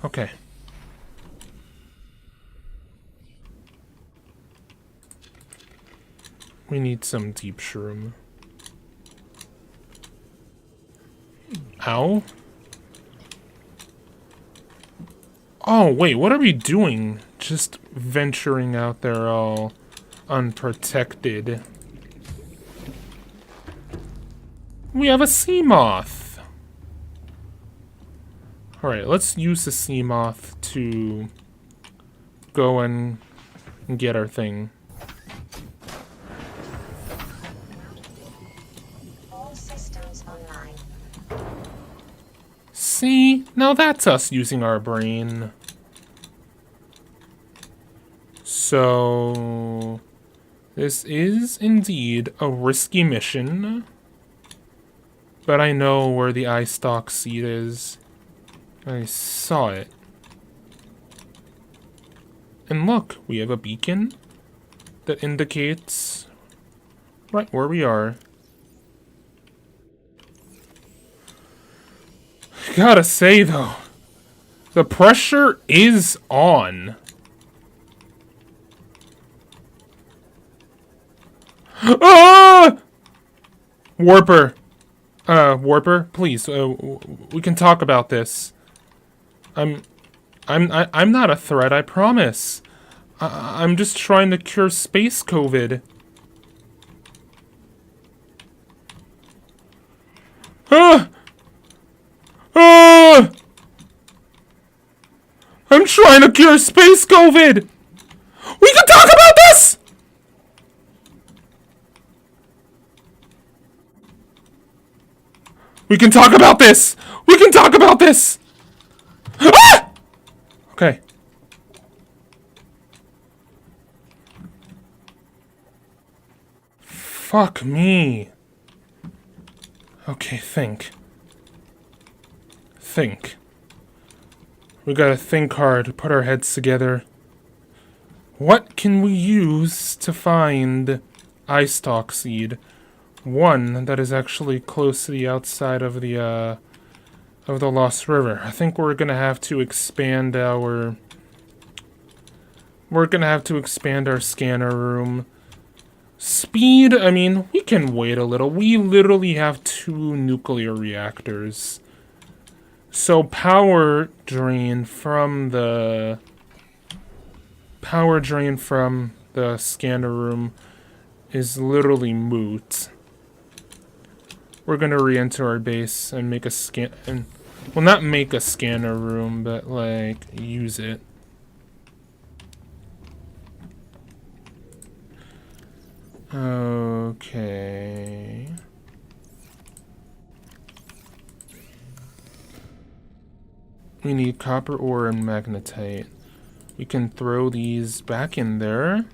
Okay. We need some deep shroom. Ow. Oh, wait, what are we doing? Just venturing out there all unprotected. We have a sea moth. Alright, let's use the sea moth to go and get our thing. All systems online. See? Now that's us using our brain. So, this is indeed a risky mission, but I know where the eye stalk seed is. I saw it. And look, we have a beacon that indicates right where we are. Gotta say though, the pressure is on. Ah! Warper. Warper, please, we can talk about this. I'm not a threat, I promise. I'm just trying to cure space COVID. Ah! Ah! I'm trying to cure space COVID! We can talk about this! We can talk about this! We can talk about this! Ah! Okay. Fuck me. Okay, think. Think. We gotta think hard, put our heads together. What can we use to find eye stalk seed? One that is actually close to the outside of the Lost River. I think we're gonna have to expand our... We're gonna have to expand our scanner room. Speed, I mean, we can wait a little. We literally have 2 nuclear reactors. So power drain from the scanner room is literally moot. We're gonna re-enter our base and make a well, not make a scanner room, but like use it. Okay. We need copper ore and magnetite. We can throw these back in there.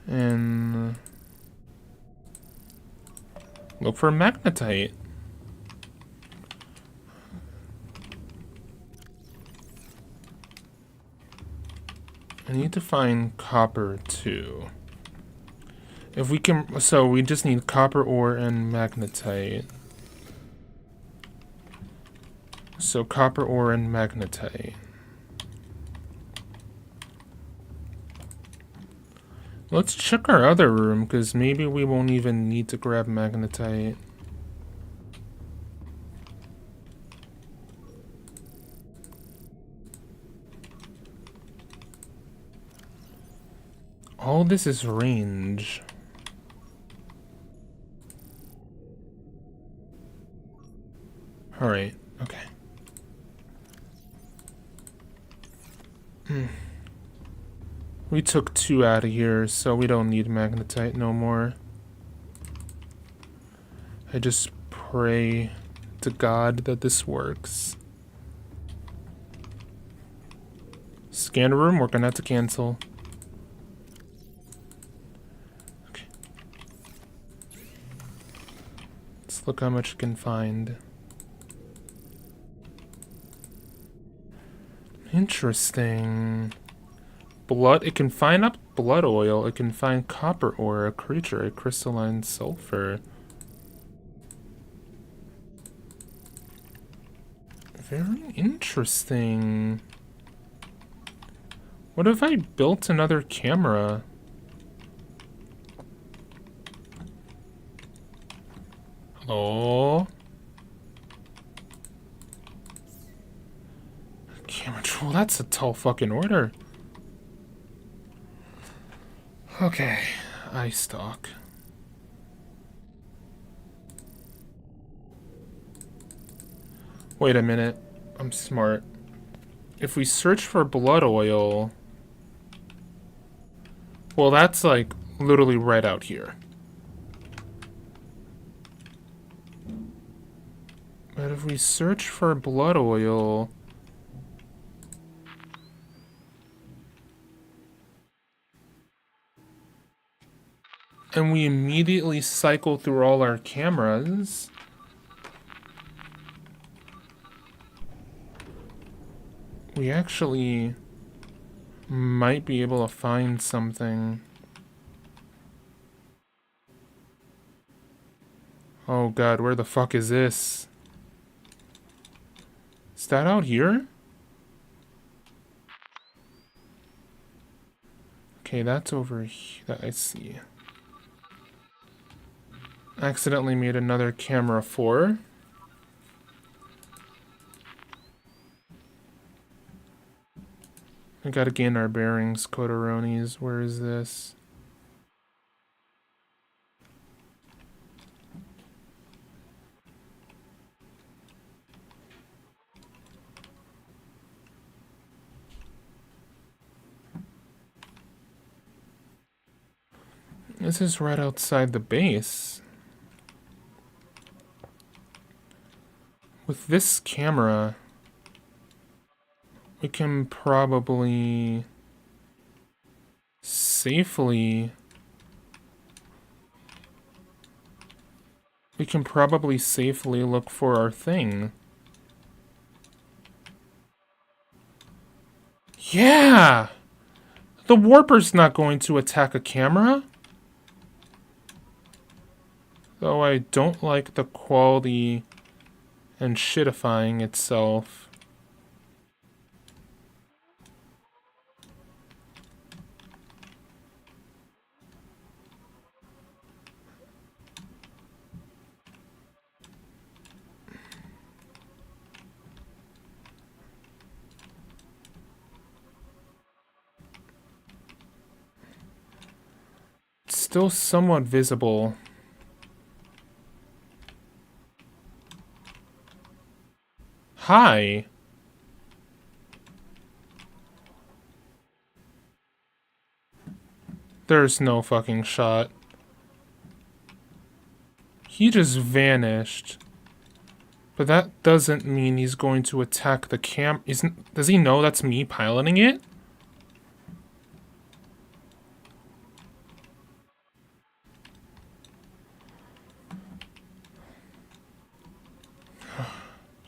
And look for magnetite. I need to find copper too. If we can, so we just need copper ore and magnetite. So copper ore and magnetite. Let's check our other room, because maybe we won't even need to grab magnetite. All this is range. Alright, okay. We took 2 out of here, so we don't need magnetite no more. I just pray to God that this works. Scanner room, we're gonna have to cancel. Okay. Let's look how much you can find. Interesting. Blood, it can find up blood oil, it can find copper ore, a creature, a crystalline sulfur. Very interesting. What if I built another camera? Hello? Camera troll, that's a tall fucking order. Okay, eye stock. Wait a minute, I'm smart. If we search for blood oil, well, that's like literally right out here. But if we search for blood oil, and we immediately cycle through all our cameras, we actually might be able to find something. Oh god, where the fuck is this? Is that out here? Okay, that's over here. That I see. Accidentally made another camera 4. We gotta gain our bearings, Kotaronis. Where is this? This is right outside the base. With this camera, we can probably safely look for our thing. Yeah! The warper's not going to attack a camera. Though I don't like the quality and shitifying itself. It's still somewhat visible. Hi. There's no fucking shot. He just vanished. But that doesn't mean he's going to attack the cam. Does he know that's me piloting it?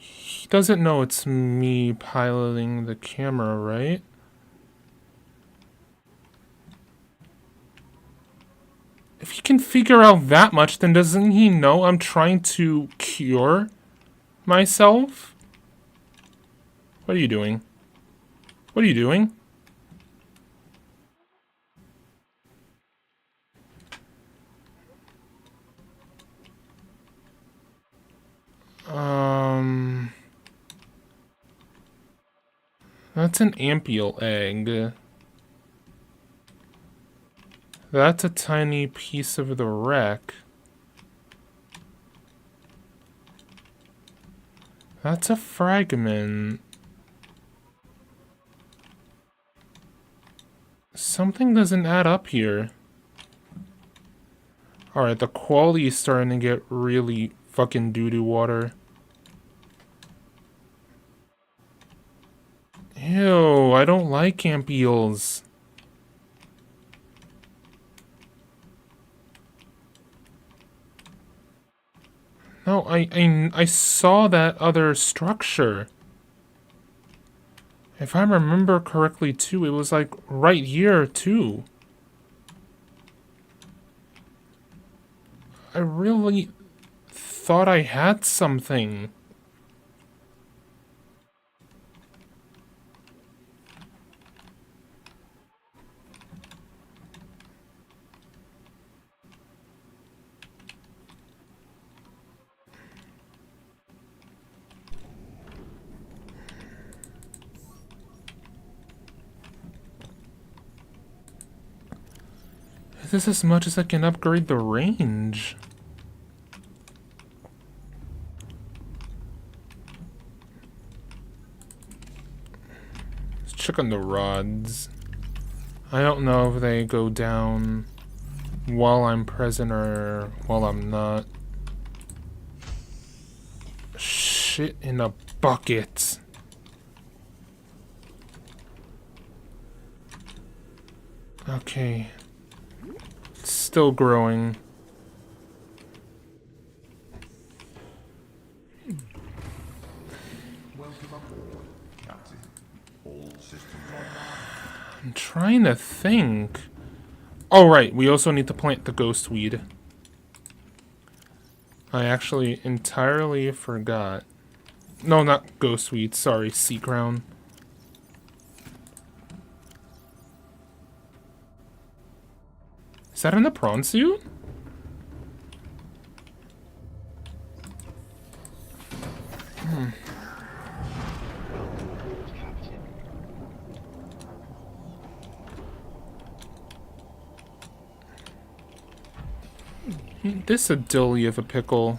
He doesn't know it's me piloting the camera, right? If he can figure out that much, then doesn't he know I'm trying to cure myself? What are you doing? What are you doing? That's an ampial egg. That's a tiny piece of the wreck. That's a fragment. Something doesn't add up here. Alright, the quality is starting to get really fucking doo-doo water. Ew, I don't like camp eels. No, I saw that other structure. If I remember correctly, too, it was like right here, too. I really thought I had something. Is this as much as I can upgrade the range? Let's check on the rods. I don't know if they go down while I'm present or while I'm not. Shit in a bucket. Okay. It's still growing. Welcome aboard, Captain. All systems online. I'm trying to think. Oh, right. We also need to plant the ghost weed. I actually entirely forgot. No, not ghost weed. Sorry, sea crown. Is that in the prawn suit? Welcome aboard, Captain. This a dilly of a pickle.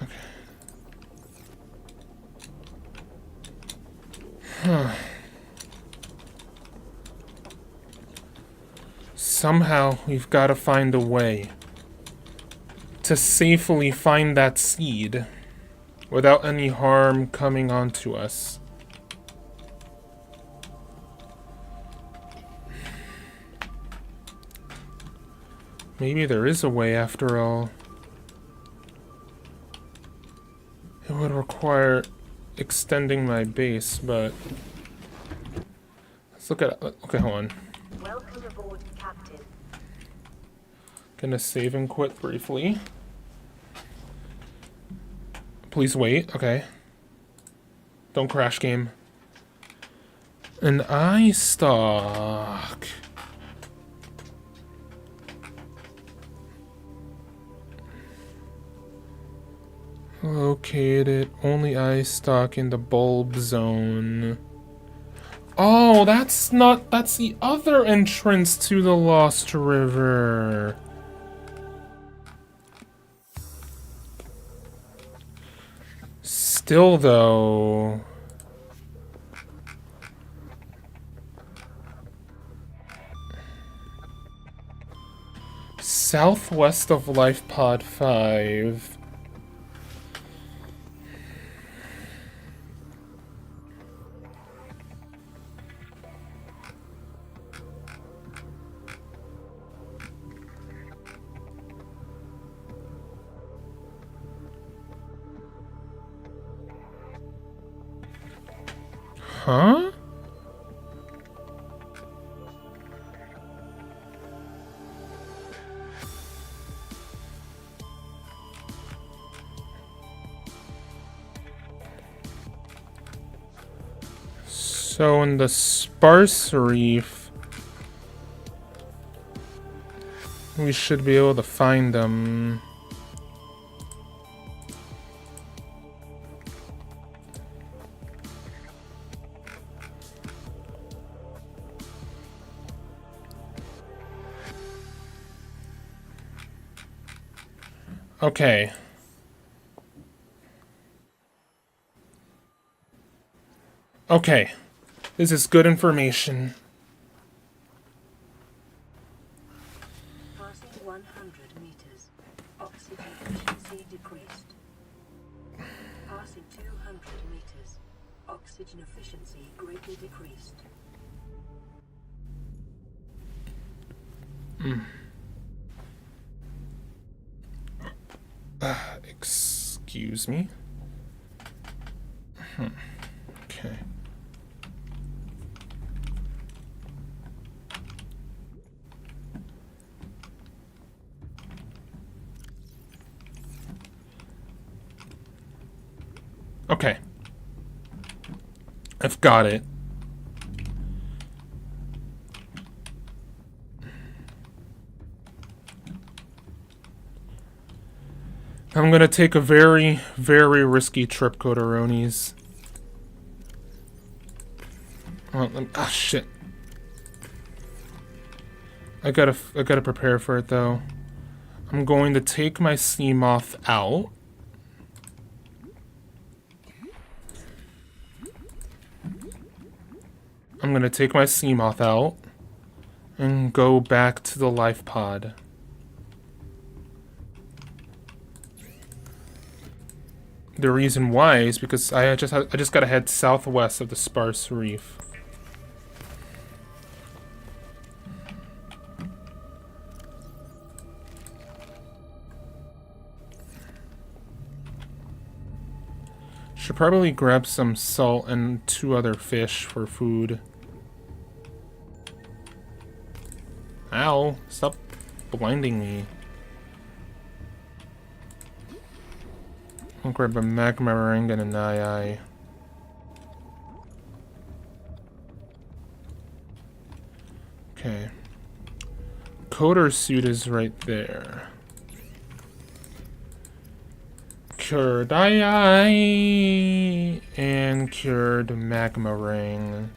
Okay. Huh. Somehow we've got to find a way to safely find that seed without any harm coming onto us. Maybe there is a way after all. It would require extending my base, but let's look at it. Okay, hold on. Welcome aboard, Captain. Gonna save and quit briefly. Please wait. Okay. Don't crash, game. An eye stalk. Located only eye stalk in the bulb zone. Oh, that's the other entrance to the Lost River. Still though. Southwest of Life Pod 5. Huh? So in the sparse reef, we should be able to find them. Okay. Okay. This is good information. Passing 100 meters. Oxygen efficiency decreased. Passing 200 meters. Oxygen efficiency greatly decreased. Excuse me. Okay. Okay. I've got it. I'm gonna take a very, very risky trip, Kotaronis. Ah, shit. I gotta prepare for it, though. I'm going to take my sea moth out. I'm gonna take my sea moth out and go back to the life pod. The reason why is because I just gotta head southwest of the sparse reef. Should probably grab some salt and 2 other fish for food. Ow! Stop blinding me. I'll grab a magma ring and an eye. Okay. Coder suit is right there. Cured eye and cured magma ring.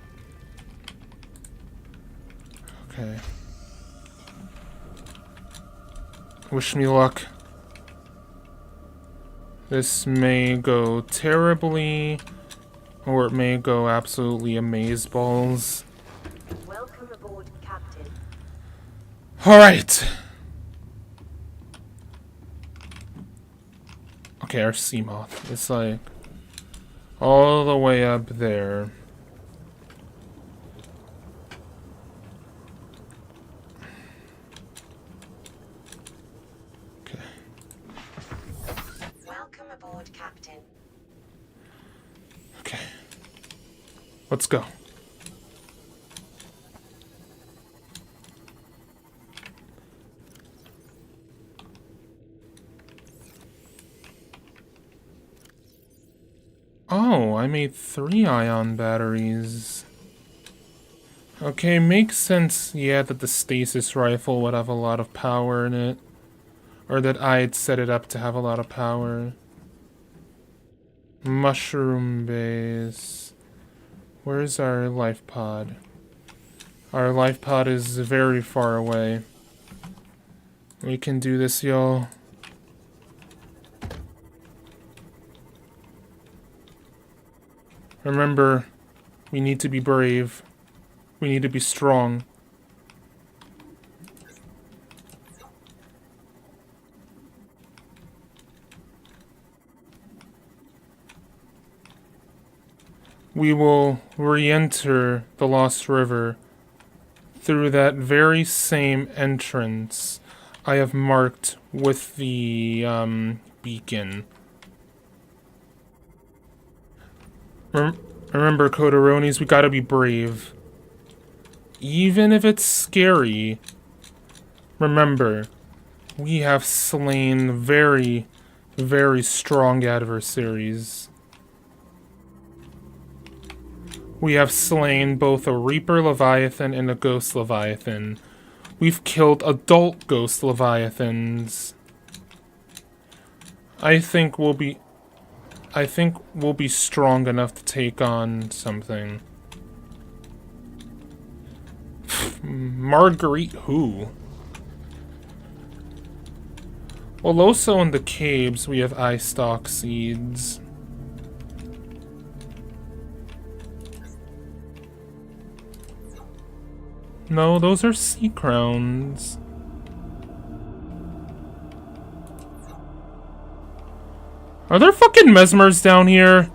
Okay. Wish me luck. This may go terribly, or it may go absolutely amazeballs. Welcome aboard, Captain. Alright! Okay, our sea moth. It's like all the way up there. Okay. Welcome aboard, Captain. Okay. Let's go. Oh, I made 3 ion batteries. Okay, makes sense, yeah, that the stasis rifle would have a lot of power in it. Or that I'd set it up to have a lot of power. Mushroom base. Where's our life pod? Our life pod is very far away. We can do this, y'all. Remember, we need to be brave. We need to be strong. We will re-enter the Lost River through that very same entrance I have marked with the beacon. Remember, Kotaronis, we gotta be brave. Even if it's scary, remember, we have slain very, very strong adversaries. We have slain both a Reaper Leviathan and a Ghost Leviathan. We've killed adult Ghost Leviathans. I think we'll be strong enough to take on something. Marguerite who? Well, also in the caves we have eye stalk seeds. No, those are sea crowns. Are there fucking mesmers down here?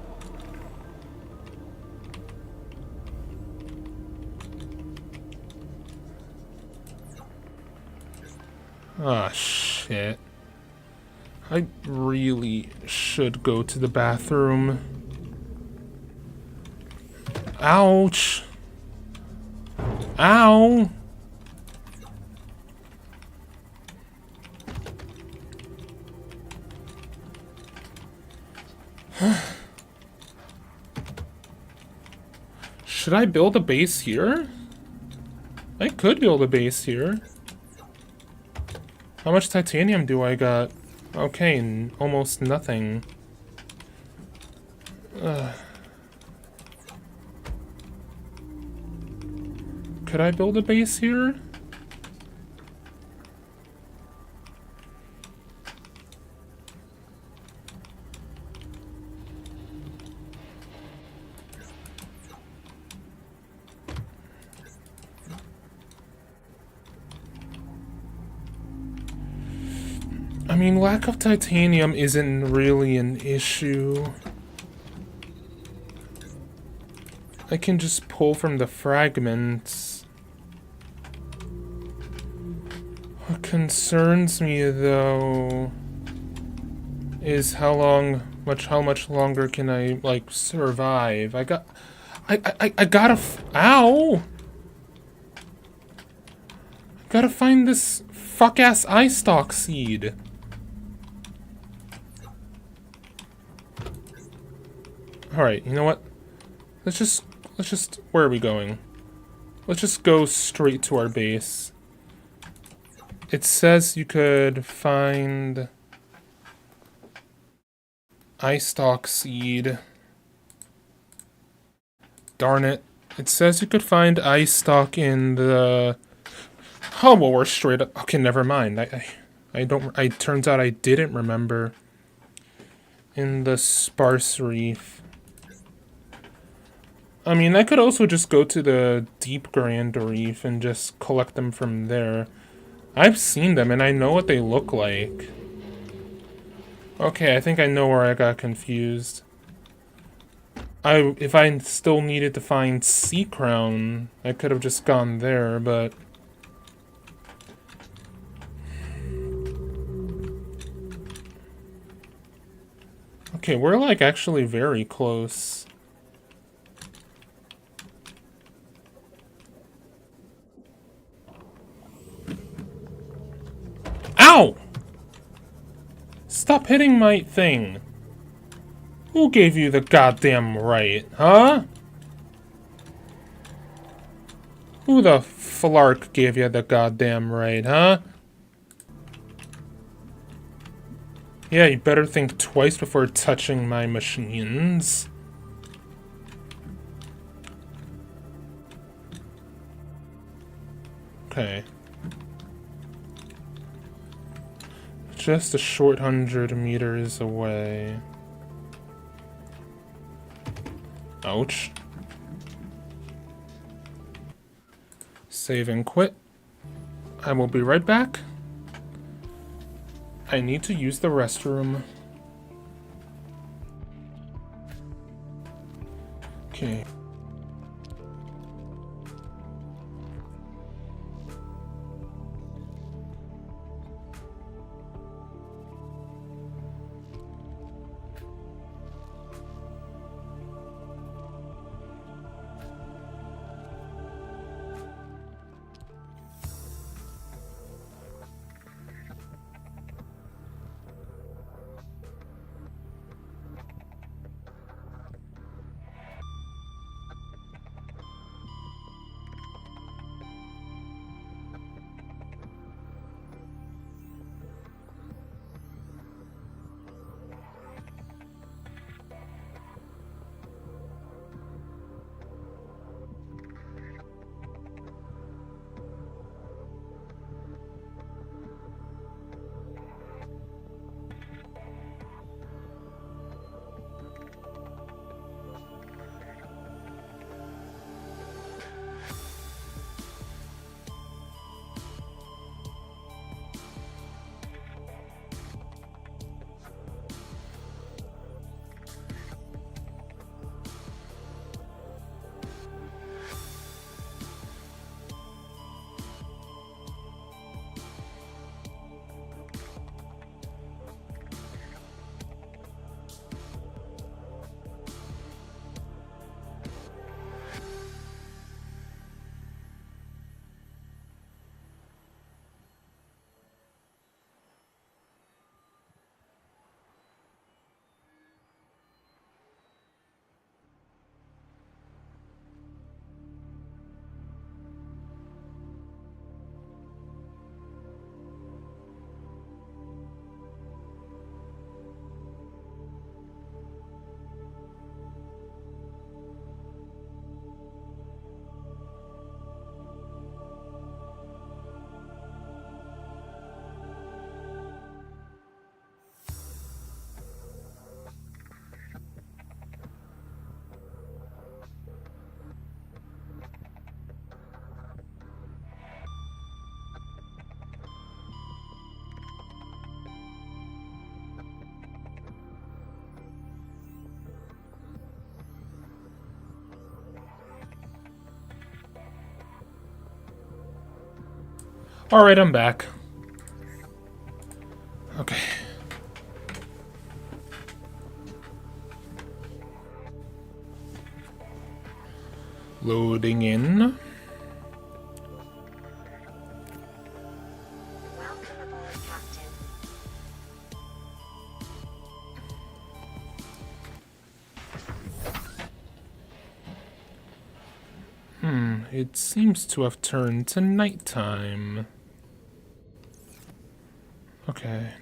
Ah, shit. I really should go to the bathroom. Ouch. Ow. Should I build a base here? I could build a base here. How much titanium do I got? Okay, almost nothing. Could I build a base here? I mean, lack of titanium isn't really an issue. I can just pull from the fragments. What concerns me, though, is how much longer can I, like, survive? I gotta, ow! Gotta find this fuck-ass eye stalk seed. Alright, you know what? Let's just, where are we going? Let's just go straight to our base. It says you could find eye stalk seed. Darn it. It says you could find eye stalk in the... Oh, well, we're straight up... Okay, never mind. Turns out I didn't remember. In the sparse reef. I mean, I could also just go to the deep Grand Reef and just collect them from there. I've seen them and I know what they look like. Okay, I think I know where I got confused. If I still needed to find Sea Crown, I could have just gone there, but... Okay, we're like actually very close. Ow! Stop hitting my thing. Who gave you the goddamn right, huh? Who the flark gave you the goddamn right, huh? Yeah, you better think twice before touching my machines. Okay. Just a short 100 meters away. Ouch. Save and quit. I will be right back. I need to use the restroom. Okay. Alright, I'm back. Okay. Loading in. Welcome aboard, Captain. It seems to have turned to nighttime. Okay.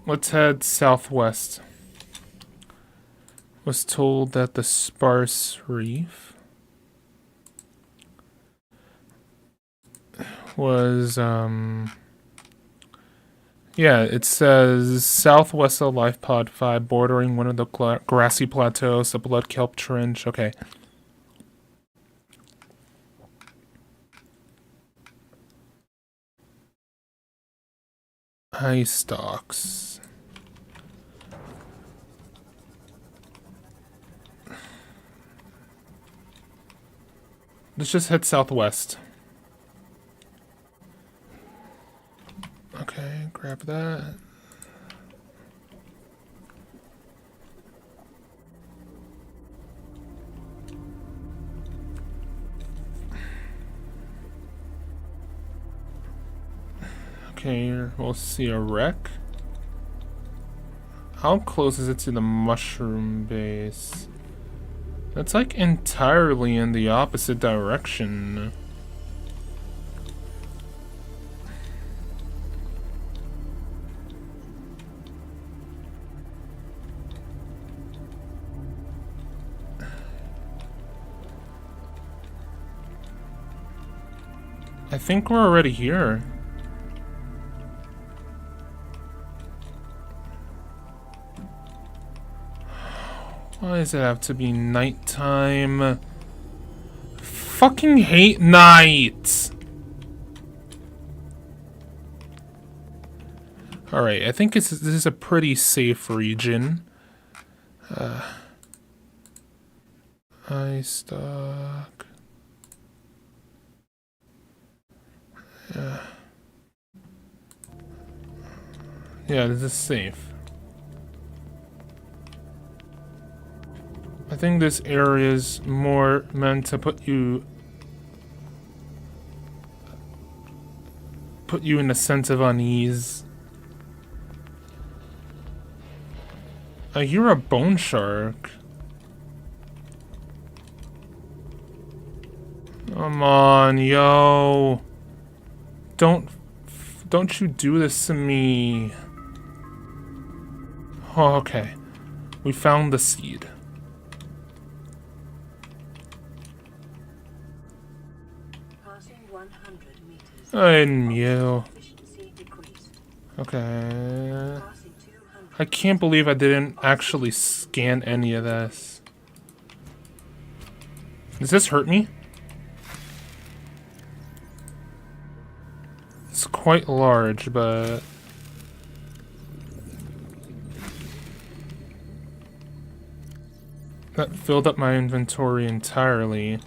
Let's head southwest. Was told that the sparse reef was, yeah, it says southwest of Life Pod 5, bordering one of the grassy plateaus, the Blood Kelp Trench. Okay. Ice stalks. Let's just head southwest. Okay, grab that. Okay, we'll see a wreck. How close is it to the mushroom base? That's like entirely in the opposite direction. I think we're already here. Why does it have to be nighttime? Fucking hate night! Alright, I think this is a pretty safe region. Ice stock. Yeah, this is safe. I think this area is more meant to put you in a sense of unease. I hear a bone shark. Come on, yo. Don't you do this to me. Oh, okay. We found the seed. Passing 100 meters. And you. Efficiency decreased. Okay. Passing 200. I can't believe I didn't actually scan any of this. Does this hurt me? It's quite large, but... that filled up my inventory entirely.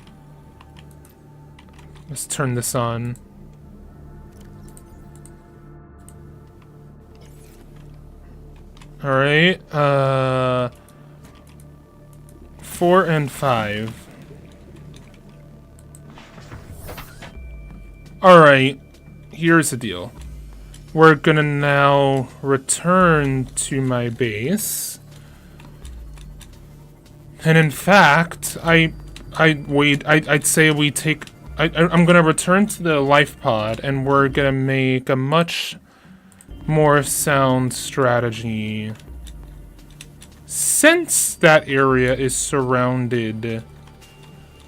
Let's turn this on. Alright, 4 and 5. Alright, here's the deal. We're gonna now return to my base. And in fact, I'd say we take... I'm gonna return to the life pod, and we're gonna make a much more sound strategy. Since that area is surrounded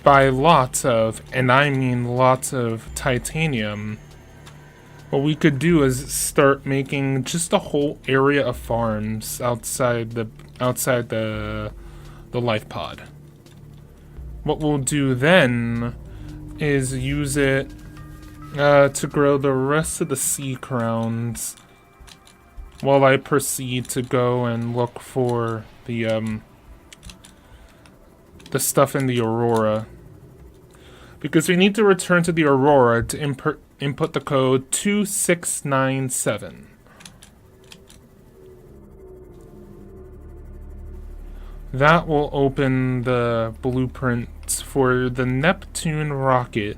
by lots of, and I mean lots of, titanium, what we could do is start making just a whole area of farms outside the life pod. What we'll do then is use it to grow the rest of the sea crowns while I proceed to go and look for the stuff in the Aurora. because we need to return to the Aurora to input the code 2697. That will open the blueprints for the Neptune rocket.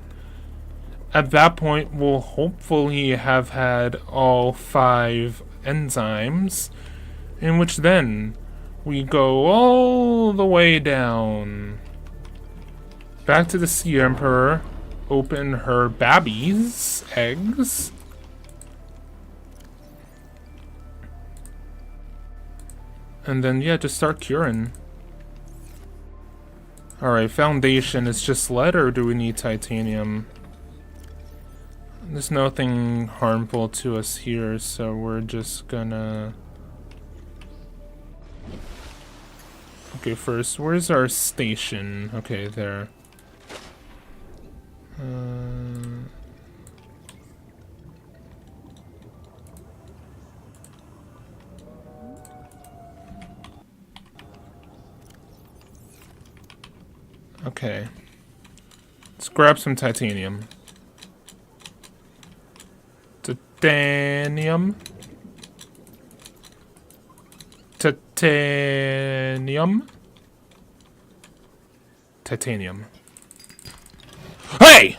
At that point, we'll hopefully have had all 5 enzymes, in which then we go all the way down. Back to the Sea Emperor, open her baby's eggs. And then, yeah, just start curing. Alright, foundation is just lead, or do we need titanium? There's nothing harmful to us here, so we're just gonna... Okay, first, where's our station? Okay, there. Okay. Let's grab some titanium. Titanium. Titanium. Titanium. Hey!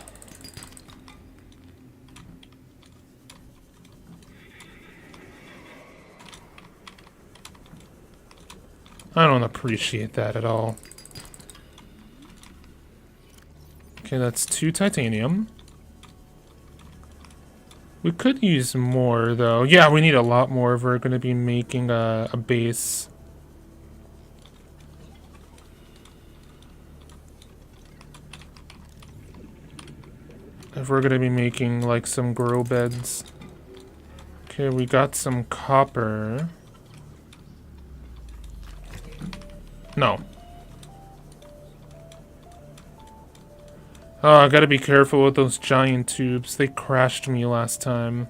I don't appreciate that at all. Okay, that's 2 titanium. We could use more, though. Yeah, we need a lot more if we're going to be making a base. If we're going to be making, like, some grow beds. Okay, we got some copper. No. Oh, I gotta be careful with those giant tubes. They crashed me last time.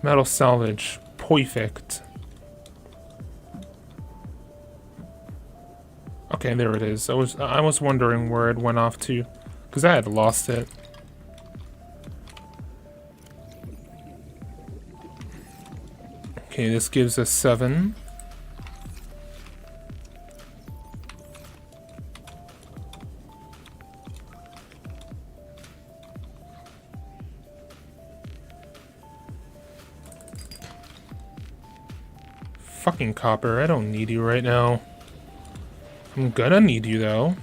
Metal salvage. Perfect. Okay, there it is. I was wondering where it went off to, because I had lost it. Okay, this gives us 7. Fucking copper, I don't need you right now. I'm gonna need you though.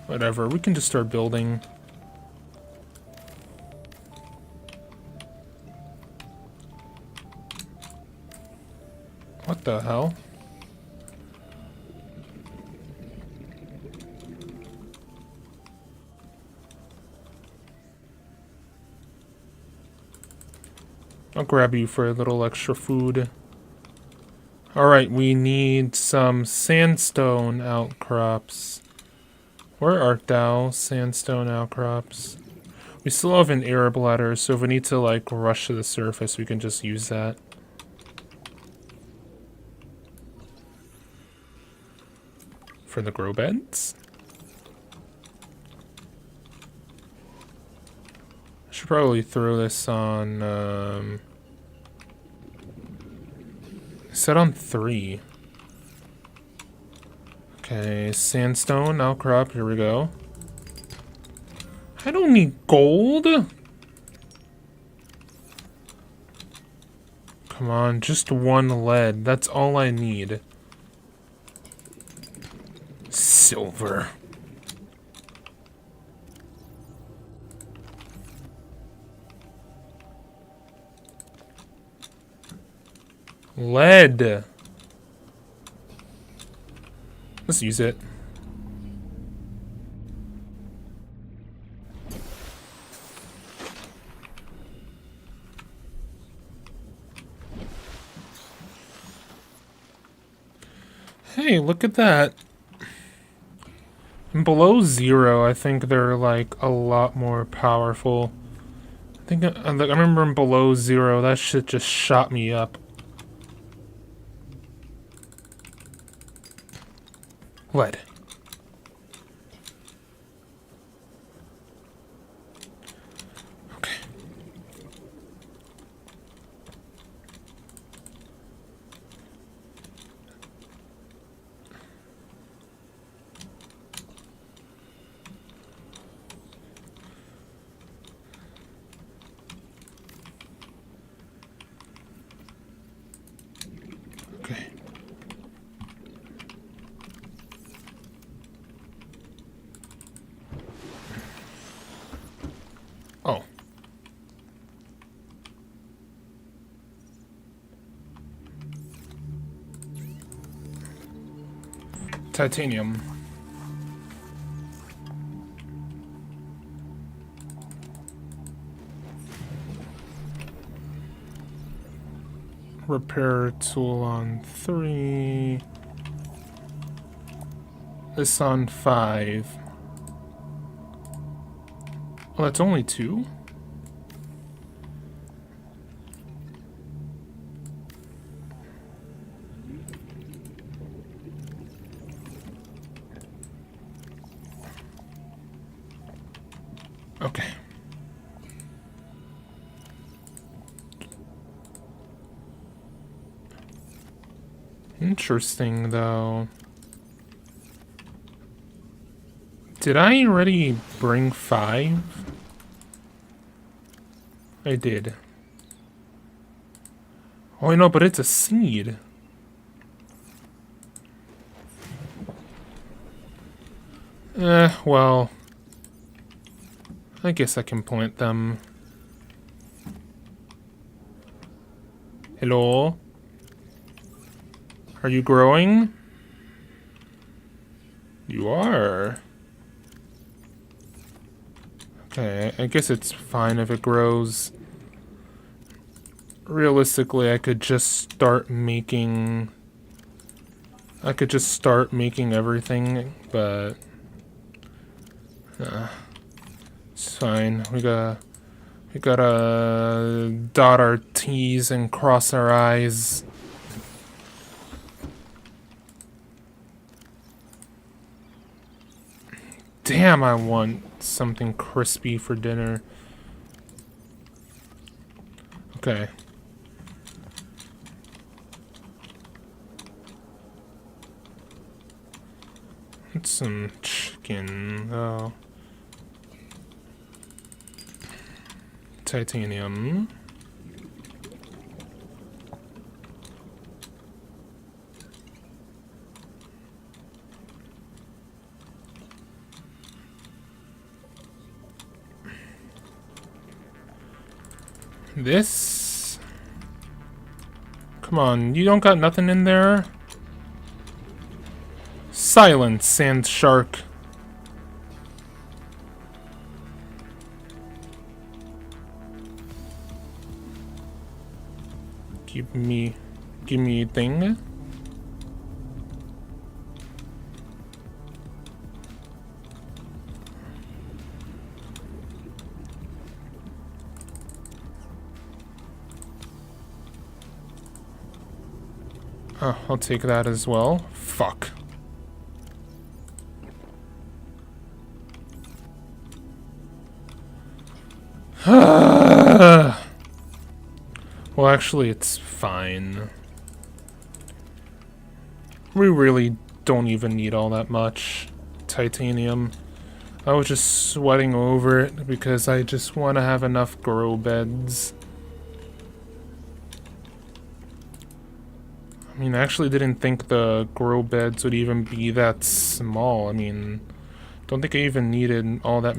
Whatever, we can just start building. What the hell? I'll grab you for a little extra food. Alright, we need some sandstone outcrops. Where art thou, sandstone outcrops? We still have an air bladder, so if we need to, like, rush to the surface, we can just use that. For the grow beds? Should probably throw this on, set on 3. Okay, sandstone, outcrop, here we go. I don't need gold! Come on, just 1 lead, that's all I need. Silver. Lead. Let's use it. Hey, look at that. And below 0, I think they're like a lot more powerful. I think I remember below 0, that shit just shot me up. Lead. Okay. Okay. Oh. Titanium. Repair tool on 3. This on 5. Oh, that's only 2? Okay. Interesting, though. Did I already bring 5? I did. Oh, I know, but it's a seed. Well. I guess I can plant them. Hello? Are you growing? You are. Okay, I guess it's fine if it grows. Realistically, I could just start making... everything, but... it's fine. We gotta dot our T's and cross our I's. Damn, I want something crispy for dinner. Okay. It's some chicken, though. Titanium. This? Come on, you don't got nothing in there? Silence, sand shark. Give me a thing. Oh, I'll take that as well. Fuck. Well, actually, it's fine. We really don't even need all that much titanium. I was just sweating over it because I just want to have enough grow beds. I mean, I actually didn't think the grow beds would even be that small. I mean, don't think I even needed all that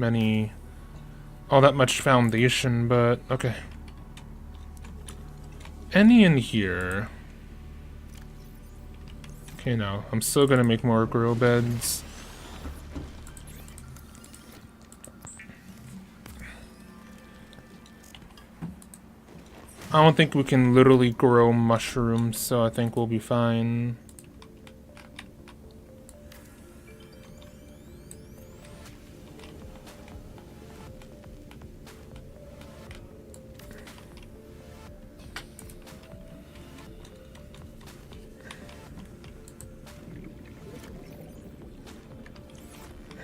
much foundation, but okay. Any in here? Okay, no. I'm still gonna make more grow beds. I don't think we can literally grow mushrooms, so I think we'll be fine.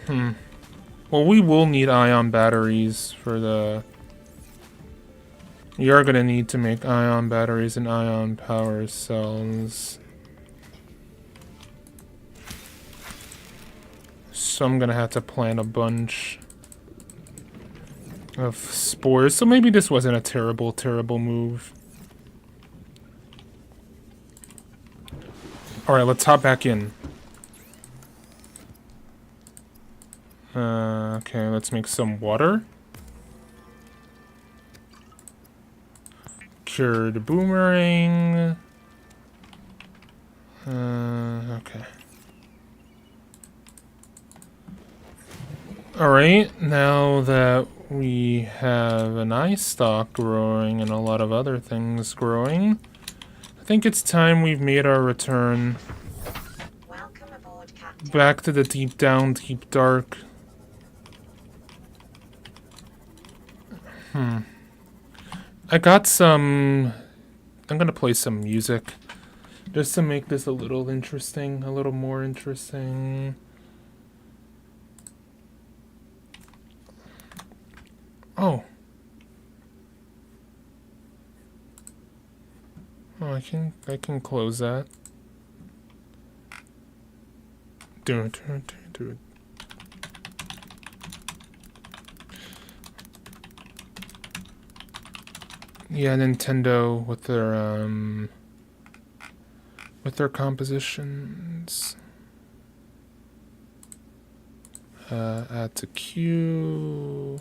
Well, we will need ion batteries for the... We are going to need to make ion batteries and ion power cells. So I'm going to have to plant a bunch of spores. So maybe this wasn't a terrible move. Alright, let's hop back in. Okay, let's make some water. Cured boomerang. Okay. Alright, now that we have an eye stalk growing and a lot of other things growing, I think it's time we've made our return Welcome aboard, Captain. back to the deep down, deep dark. I got some... I'm gonna play some music just to make this a little interesting, a little more interesting. Oh. Oh, I can close that. Do it. Yeah, Nintendo with their compositions. Add to queue.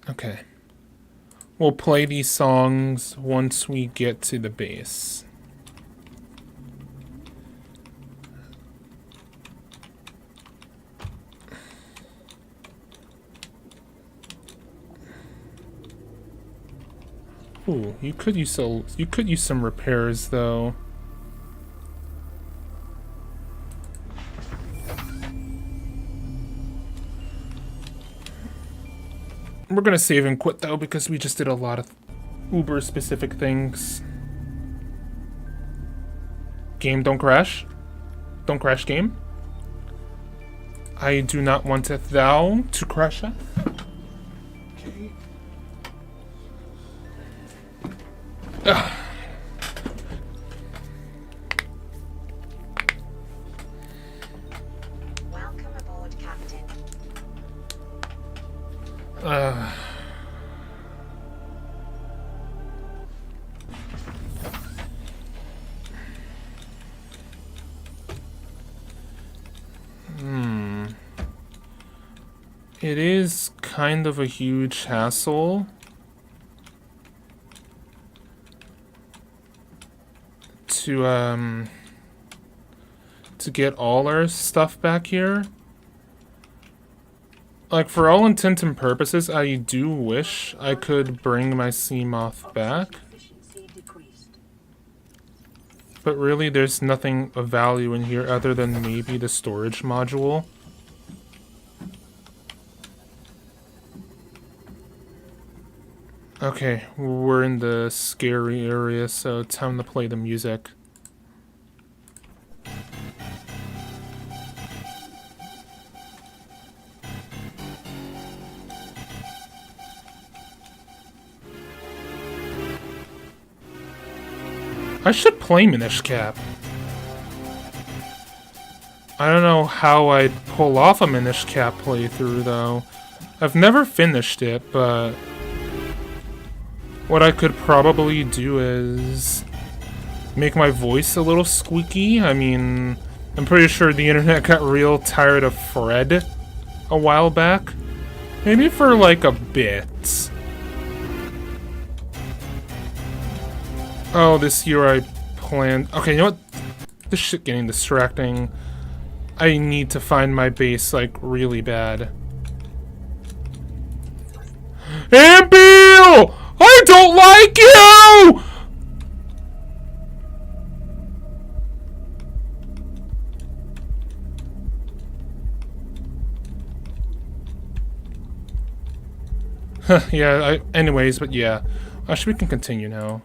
Okay. We'll play these songs once we get to the base. Ooh, you could use some repairs though. We're gonna save and quit though because we just did a lot of Uber specific things. Game, don't crash. Don't crash, game. I do not want thou to crash us. Okay. Welcome aboard, Captain. It is kind of a huge hassle to get all our stuff back here. Like, for all intents and purposes, I do wish I could bring my sea moth back. Efficiency decreased. But really, there's nothing of value in here other than maybe the storage module. Okay, we're in the scary area, so time to play the music. I should play Minish Cap. I don't know how I'd pull off a Minish Cap playthrough, though. I've never finished it, but what I could probably do is make my voice a little squeaky. I mean, I'm pretty sure the internet got real tired of Fred a while back. Maybe for like a bit. Oh, this year I planned... Okay, you know what? This shit getting distracting. I need to find my base, like, really bad. Ambil! I don't like you! Yeah, anyways, but yeah. Actually, we can continue now.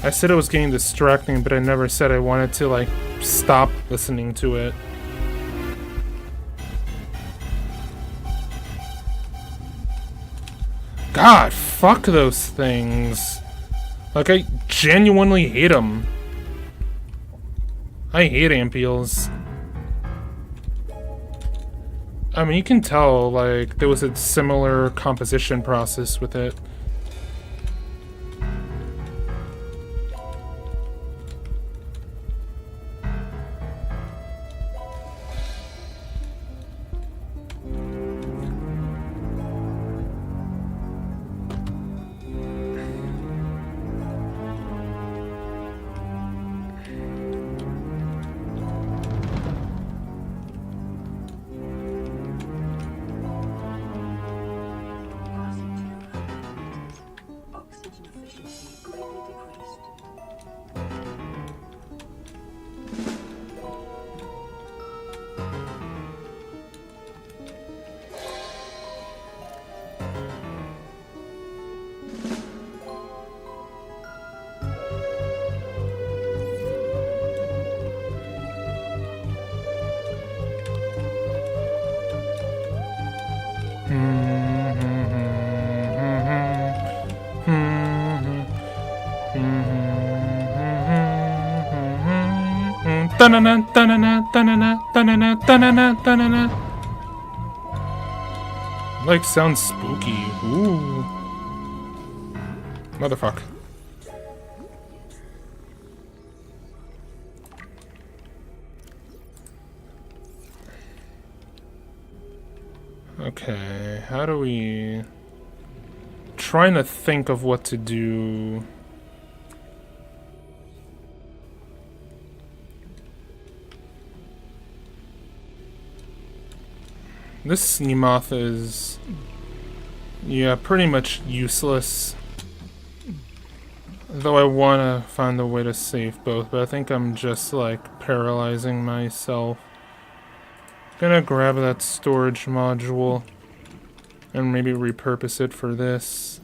I said it was getting distracting, but I never said I wanted to, like, stop listening to it. God, fuck those things. Like, I genuinely hate them. I hate ampeels. I mean, you can tell, like, there was a similar composition process with it. Oxygen efficiency greatly decreased. Ta-na-na, ta-na-na, ta-na-na, ta-na-na, ta-na-na, ta-na-na. Like, sounds spooky. Ooh. Motherfuck. Okay, how do we... Trying to think of what to do. This Nemoth is... yeah, pretty much useless. Though I want to find a way to save both, but I think I'm just, like, paralyzing myself. Gonna grab that storage module and maybe repurpose it for this.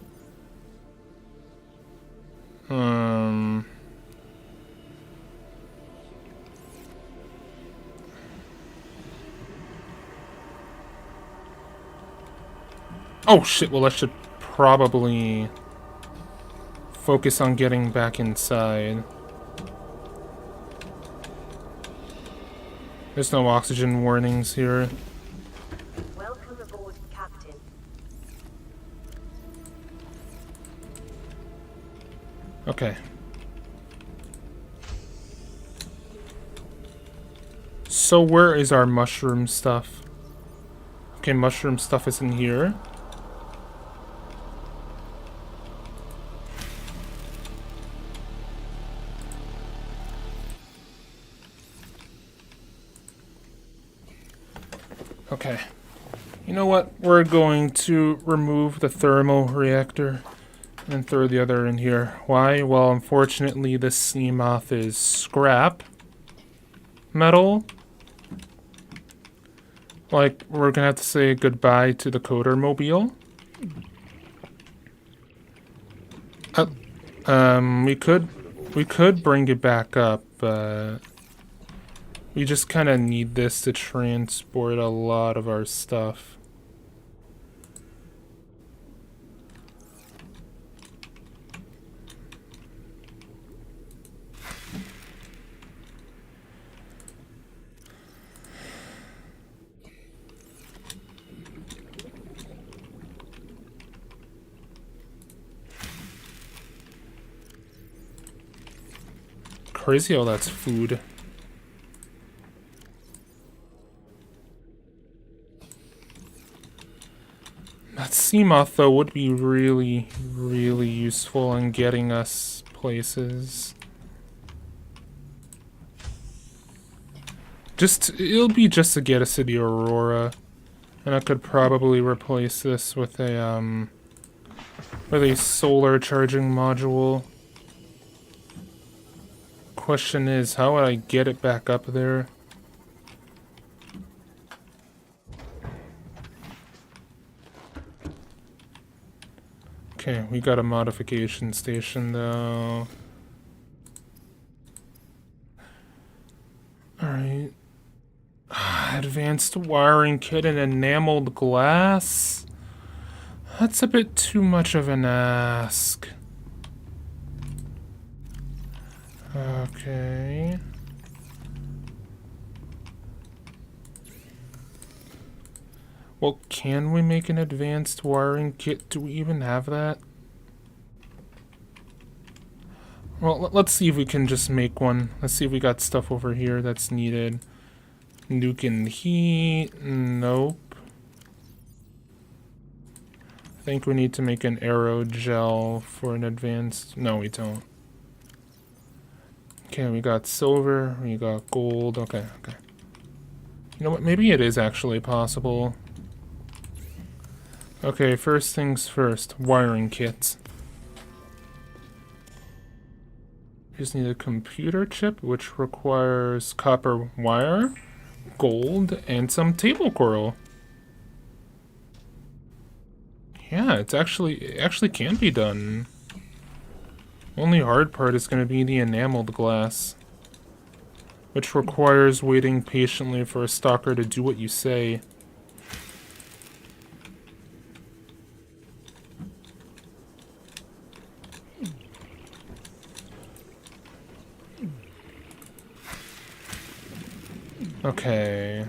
Oh shit, well I should probably focus on getting back inside. There's no oxygen warnings here. Welcome aboard, Captain. Okay. So where is our mushroom stuff? Okay, mushroom stuff is in here. Okay. You know what? We're going to remove the thermal reactor and throw the other in here. Why? Well, unfortunately, this Nemoth is scrap metal. Like, we're gonna have to say goodbye to the coder mobile. We could bring it back up, but we just kind of need this to transport a lot of our stuff. Crazy how that's food. That Seamoth, though, would be really, really useful in getting us places. It'll be just to get us to the Aurora. And I could probably replace this with a solar charging module. Question is, how would I get it back up there? Okay, we got a modification station though. Alright. Advanced wiring kit and enameled glass? That's a bit too much of an ask. Okay. Well, can we make an advanced wiring kit? Do we even have that? Well, let's see if we can just make one. Let's see if we got stuff over here that's needed. Nuke and heat. Nope. I think we need to make an aerogel for an advanced... No, we don't. Okay, we got silver. We got gold. Okay, okay. You know what? Maybe it is actually possible. Okay, first things first. Wiring kits. Just need a computer chip, which requires copper wire, gold, and some table coral. Yeah, it actually can be done. Only hard part is going to be the enameled glass, which requires waiting patiently for a stalker to do what you say. Okay.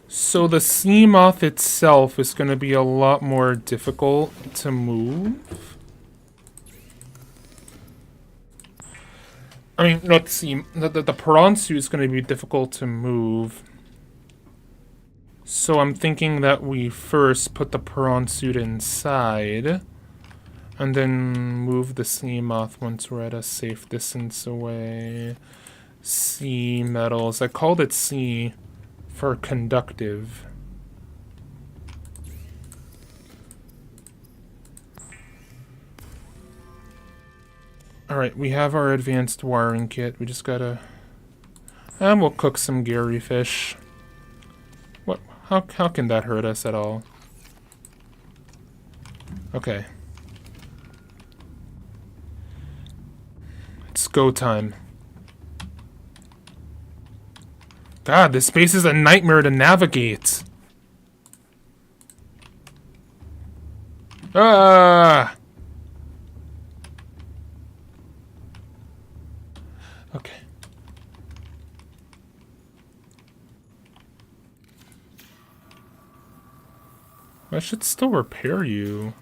So the sea moth itself is going to be a lot more difficult to move. I mean, not the sea... The prawn suit is going to be difficult to move. So I'm thinking that we first put the prawn suit inside. And then move the sea moth once we're at a safe distance away. Sea metals. I called it sea for conductive. Alright, we have our advanced wiring kit. We just gotta... And we'll cook some Gary fish. What? How can that hurt us at all? Okay. It's go time. God, this space is a nightmare to navigate. Ah! Okay. I should still repair you.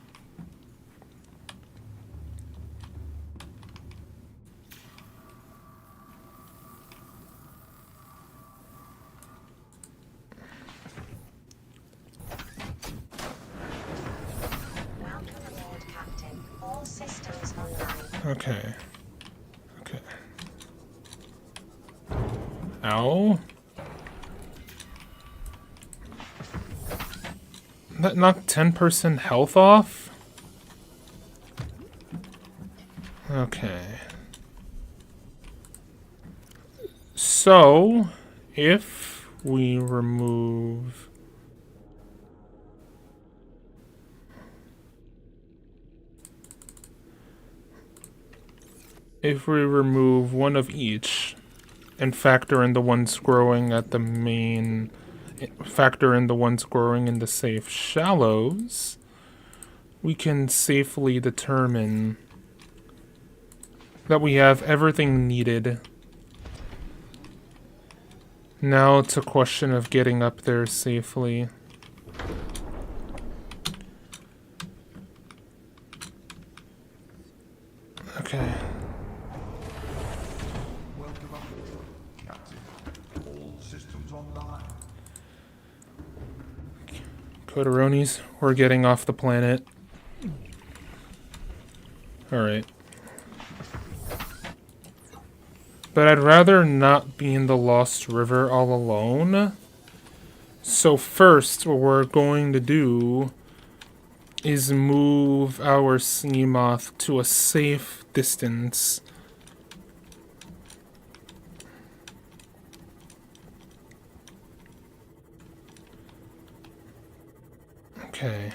Okay. Okay. Ow. That knocked 10% health off? Okay. So, if we remove... If we remove one of each and factor in the ones growing at the main, factor in the ones growing in the safe shallows, we can safely determine that we have everything needed. Now it's a question of getting up there safely. Okay. Coderonis, we're getting off the planet. Alright. But I'd rather not be in the Lost River all alone. So first, what we're going to do is move our sea moth to a safe distance. Okay.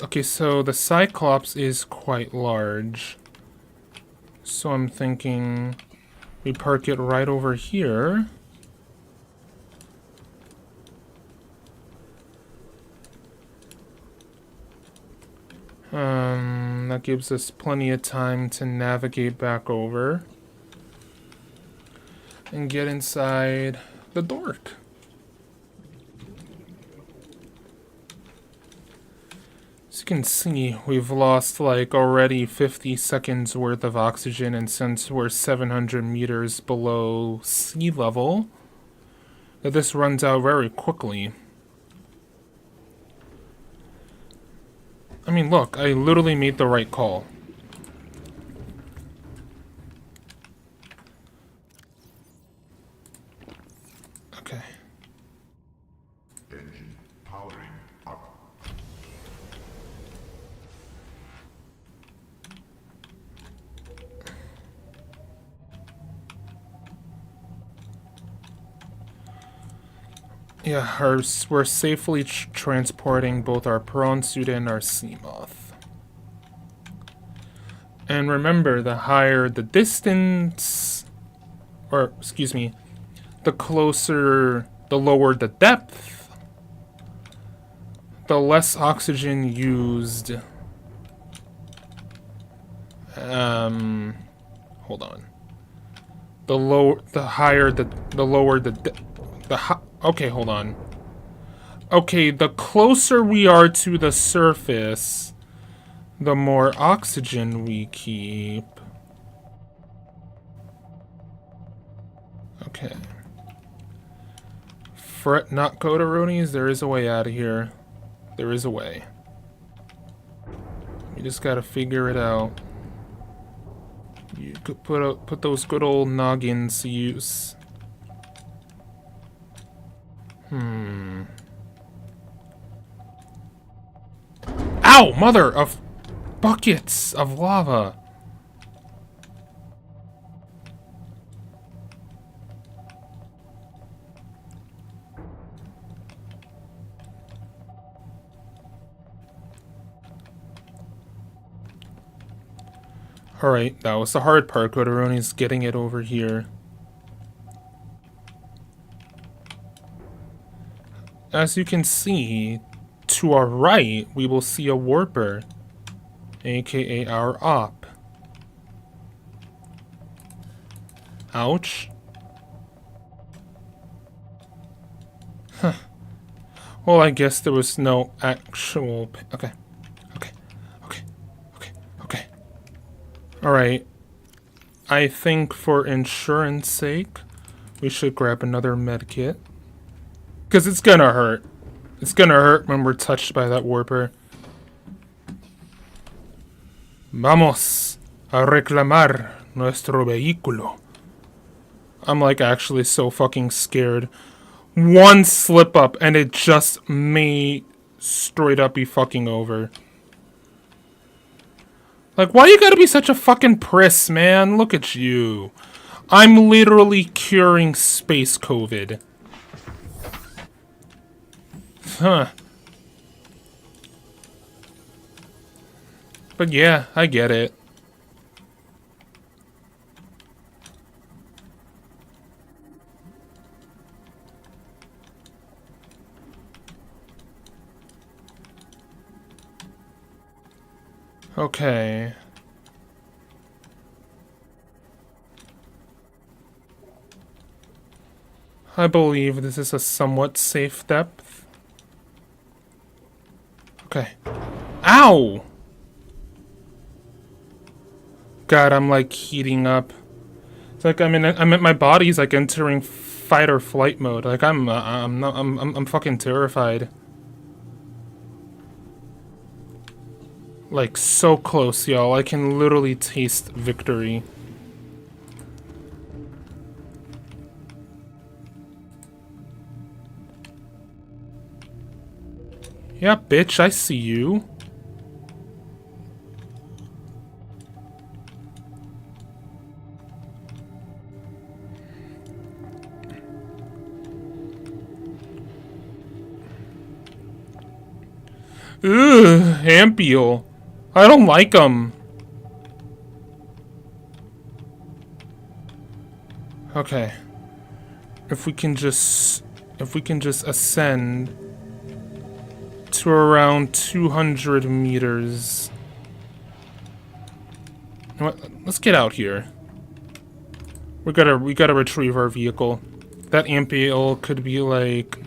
Okay, so the Cyclops is quite large. So I'm thinking we park it right over here. That gives us plenty of time to navigate back over and get inside the dork. As you can see, we've lost like already 50 seconds worth of oxygen, and since we're 700 meters below sea level, that this runs out very quickly. I mean, look, I literally made the right call. Okay. Engine powering up. Yeah, we're safely transporting both our prawn suit and our sea moth. And remember, the higher the distance, or excuse me, the lower the depth, the less oxygen used. Hold on. The lower okay, hold on. Okay, the closer we are to the surface, the more oxygen we keep. Okay. Fret not, Kotaronies, there is a way out of here. There is a way. We just gotta figure it out. You could put those good old noggins to use. Ow! Mother of buckets of lava! Alright, that was the hard part. Kotaroni's getting it over here. As you can see, to our right, we will see a warper, aka our op. Ouch. Huh. Well, I guess there was no actual... Okay. Alright. I think for insurance sake, we should grab another medkit. Because it's gonna hurt. It's gonna hurt when we're touched by that warper. Vamos a reclamar nuestro vehículo. I'm like actually so fucking scared. One slip up and it just may straight up be fucking over. Like, why you gotta be such a fucking priss, man? Look at you. I'm literally curing space COVID. Huh. But yeah, I get it. Okay. I believe this is a somewhat safe depth. Okay. Ow! God, I'm like heating up. It's like my body's like entering fight or flight mode. Like I'm fucking terrified. Like, so close, y'all. I can literally taste victory. Yeah, bitch, I see you. Ugh, Ampiel. I don't like them. Okay. If we can just ascend to around 200 meters. You know what? Let's get out here. We gotta retrieve our vehicle. That Ampiel could be like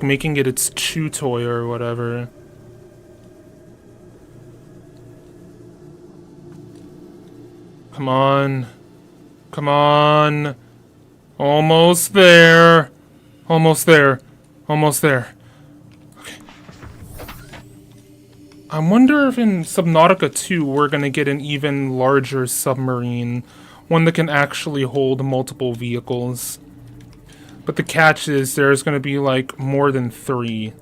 making it its chew toy or whatever. Come on. Come on. Almost there. Almost there. Almost there. Okay. I wonder if in Subnautica 2 we're gonna get an even larger submarine. One that can actually hold multiple vehicles. But the catch is there's gonna be like more than 3.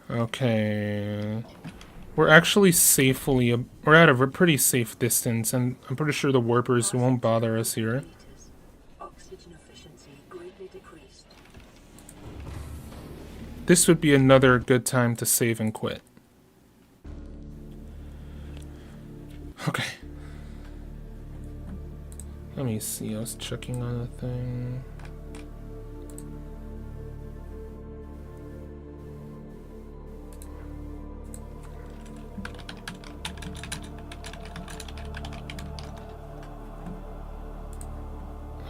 Okay. We're actually we're at a pretty safe distance, and I'm pretty sure the warpers won't bother us here. Oxygen efficiency greatly decreased. This would be another good time to save and quit. Okay. Let me see, I was checking on a thing.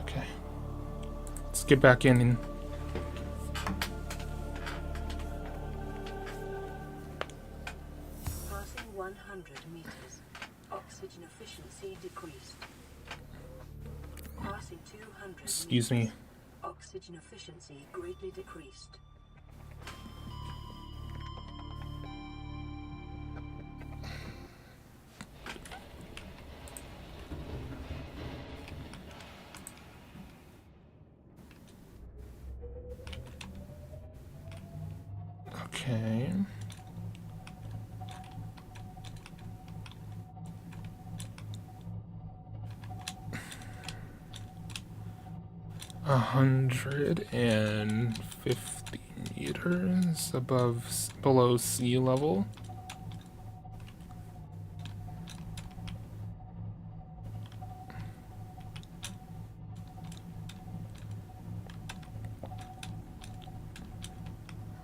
Okay. Let's get back in and Passing 100 meters. Oxygen efficiency decreased. Passing 200 excuse me. meters. Oxygen efficiency greatly decreased. Okay. A 150 meters below sea level.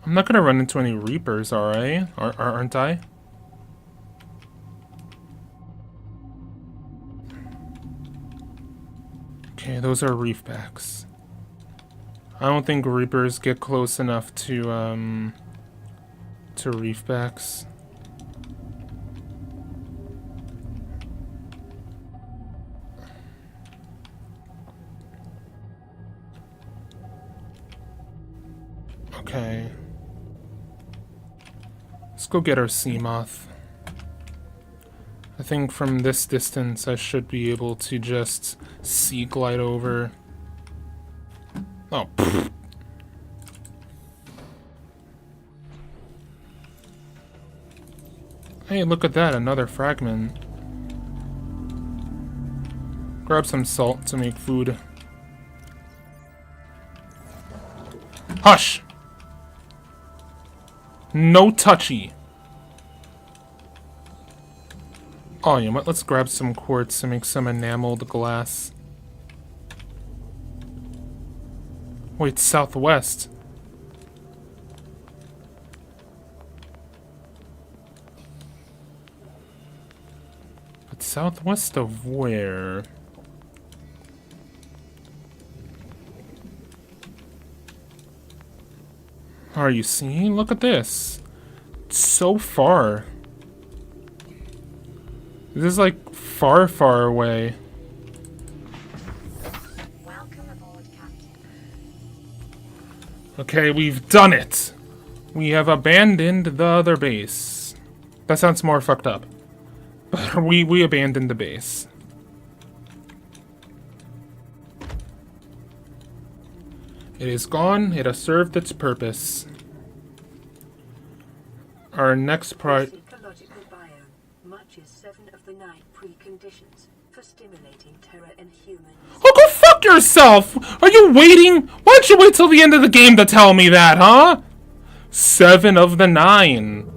I'm not gonna run into any Reapers, alright? Aren't I? Okay, those are reefbacks. I don't think Reapers get close enough to reefbacks. Okay. Let's go get our Seamoth. I think from this distance I should be able to just sea glide over. Oh, pfft. Hey, look at that, another fragment. Grab some salt to make food. Hush! No touchy. Oh, you know what? Let's grab some quartz to make some enameled glass. Wait, southwest. But southwest of where? Are you seeing? Look at this. It's so far. This is like far, far away. Welcome aboard, Captain. Okay, we've done it. We have abandoned the other base. That sounds more fucked up. But we abandoned the base. It is gone. It has served its purpose. Our next part. Ecological biome. Much is 7 of the 9 preconditions for stimulating terror and human. Oh, go fuck fuck yourself! Are you waiting? Why'd you wait till the end of the game to tell me that, huh? 7 of the 9.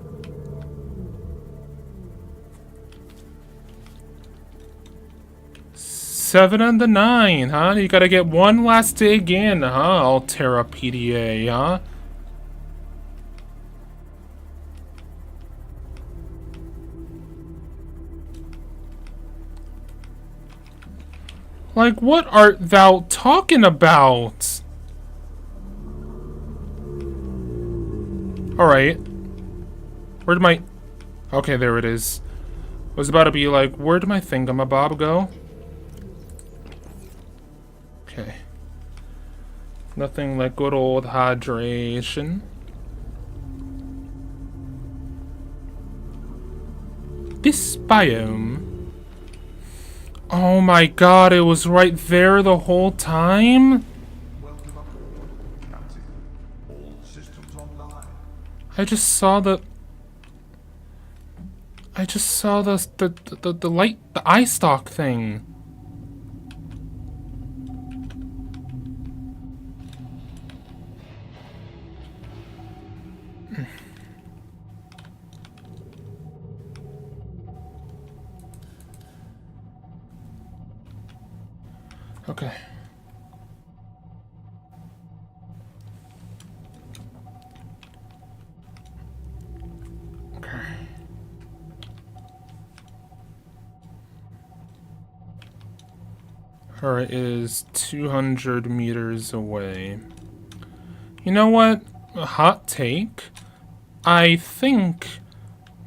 Seven of the 9, huh? You gotta get one last dig in, huh? Altera PDA, huh? Like, what art thou talking about? Alright. Where'd my... Okay, there it is. I was about to be like, where'd my thingamabob go? Okay. Nothing like good old hydration. This biome... Oh my god, it was right there the whole time? Welcome aboard, Captain. All systems online. I just saw the light, the eye stalk thing. Okay. Okay. Alright, it is 200 meters away. You know what? A hot take? I think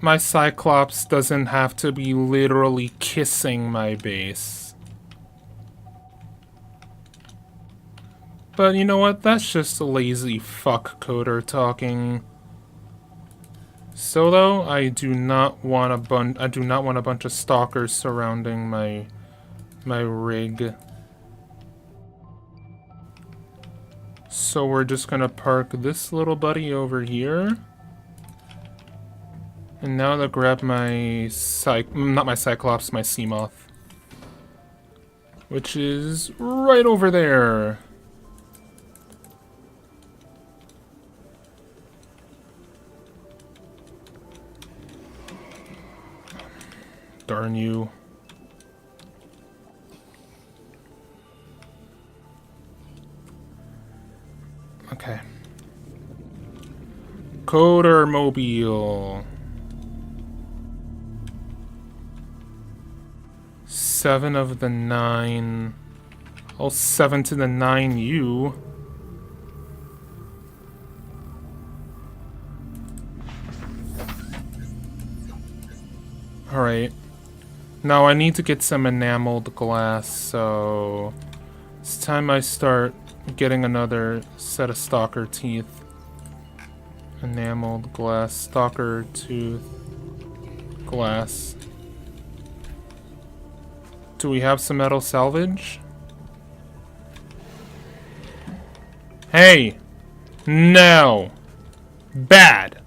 my Cyclops doesn't have to be literally kissing my base. But you know what? That's just a lazy fuck coder talking. Solo, I do not want a bunch of stalkers surrounding my rig. So we're just gonna park this little buddy over here. And now to grab my not my Cyclops, my Seamoth. Which is right over there. Darn you. Okay. Coder Mobile. 7 of the 9. All 7 to the 9 you. Alright. Now I need to get some enameled glass, so it's time I start getting another set of stalker teeth. Enameled glass, stalker tooth, glass. Do we have some metal salvage? Hey! No! Bad!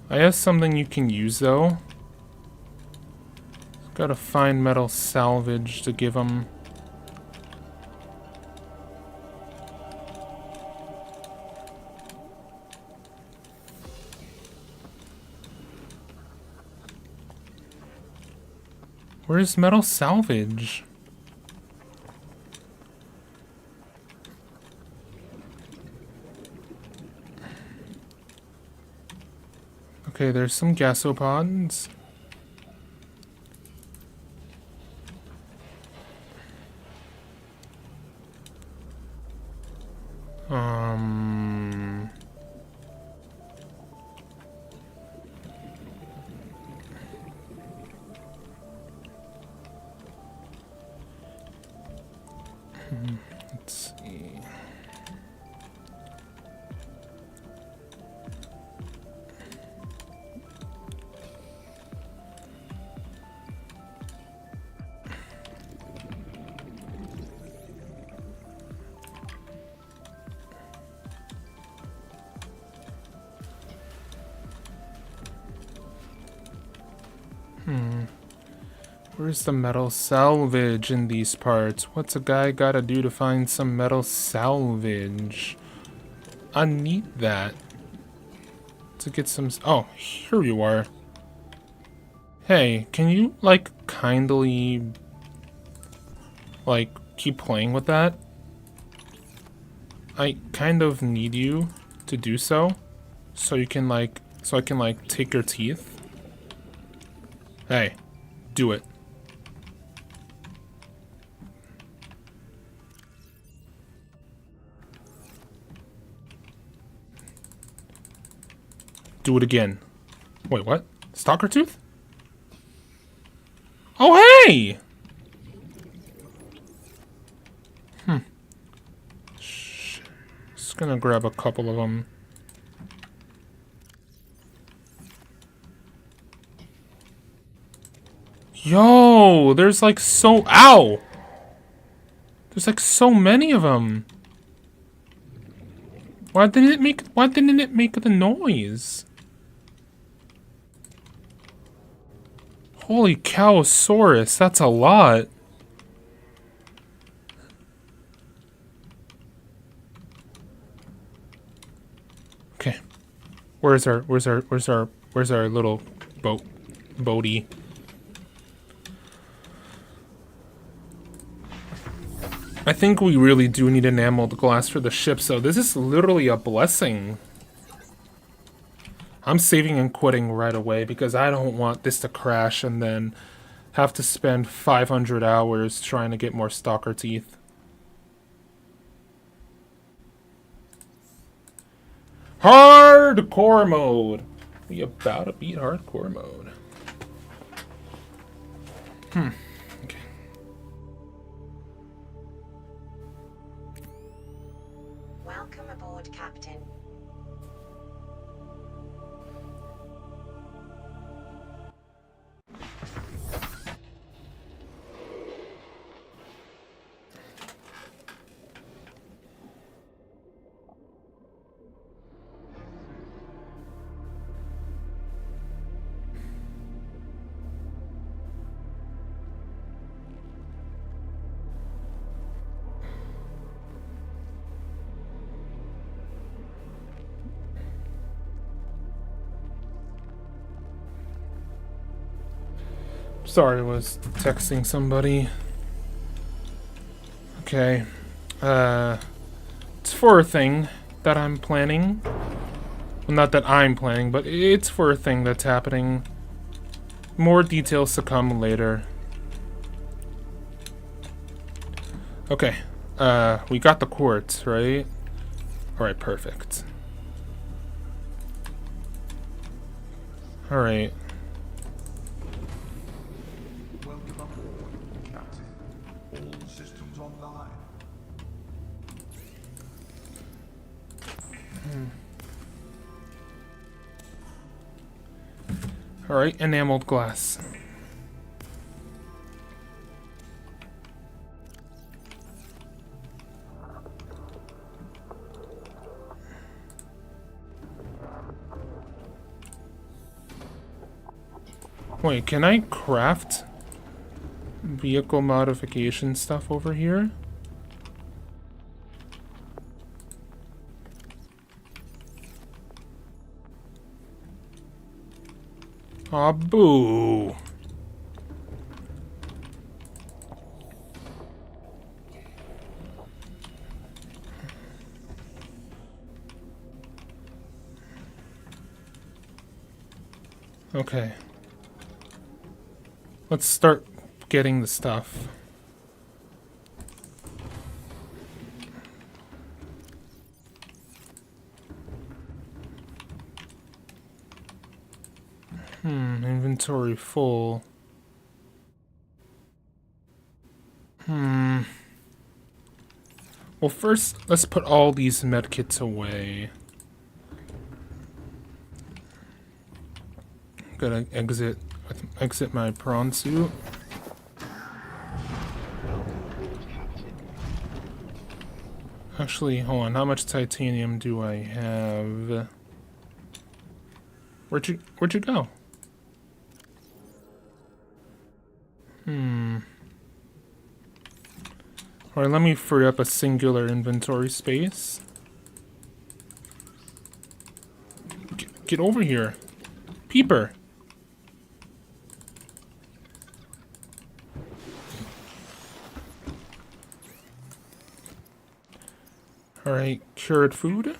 I have something you can use though. Gotta find metal salvage to give them. Where's metal salvage? Okay, there's some gasopods. Let's see. Where's the metal salvage in these parts? What's a guy gotta do to find some metal salvage? I need that. To get some... Oh, here you are. Hey, can you, like, kindly... like, keep playing with that? I kind of need you to do so. So you can, like... so I can, like, take your teeth. Hey, do it. Do it again. Wait, what? Stalker tooth? Oh, hey! Just gonna grab a couple of them. Yo, there's like so... Ow! There's like so many of them. Why didn't it make the noise? Holy cowsaurus, that's a lot. Okay. Where's our little boaty? I think we really do need enameled glass for the ship, so this is literally a blessing. I'm saving and quitting right away because I don't want this to crash and then have to spend 500 hours trying to get more stalker teeth. Hardcore mode! We about to beat hardcore mode. Okay. Welcome aboard, Captain. Sorry, I was texting somebody. Okay. It's for a thing that I'm planning. Well, not that I'm planning, but it's for a thing that's happening. More details to come later. Okay. We got the quartz, right? Alright, perfect. Alright. Welcome aboard, Captain. All systems online. Alright, enameled glass. Wait, can I craft vehicle modification stuff over here? Aw, boo. Okay. Let's start getting the stuff. Inventory full. Well, first, let's put all these medkits away. Gotta exit my prawn suit. Actually, hold on. How much titanium do I have? Where'd you go? Alright, let me free up a singular inventory space. Get over here. Peeper. Alright, cured food.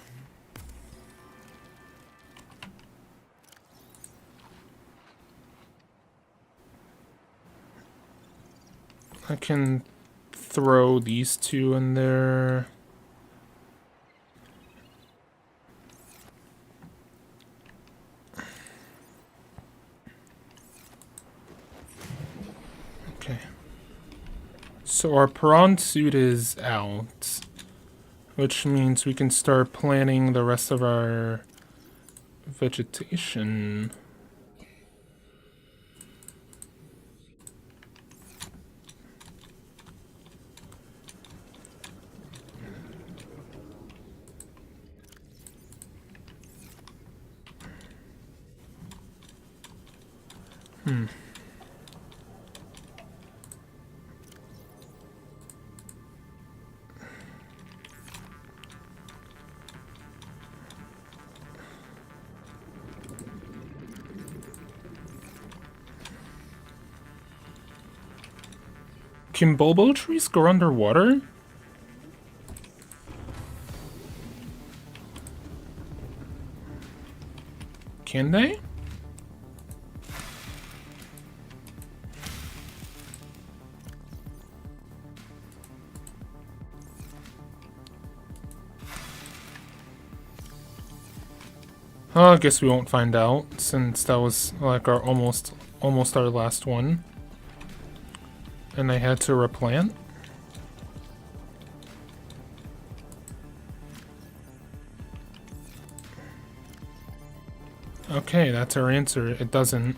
I can throw these two in there. Okay. So our prawn suit is out, which means we can start planning the rest of our vegetation. Can bulbo trees grow underwater? Can they? Oh, I guess we won't find out, since that was like our almost our last one. And I had to replant. Okay, that's our answer. It doesn't.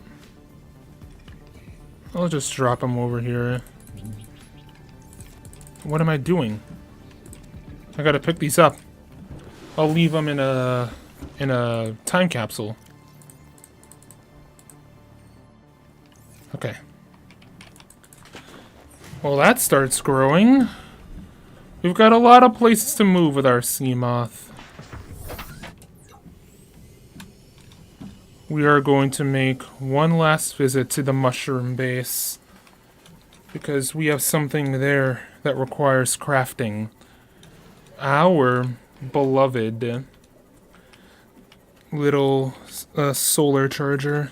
I'll just drop them over here. What am I doing? I gotta pick these up. I'll leave them in a time capsule. Okay. Well, that starts growing. We've got a lot of places to move with our sea moth. We are going to make one last visit to the mushroom base, because we have something there that requires crafting. Our beloved little solar charger.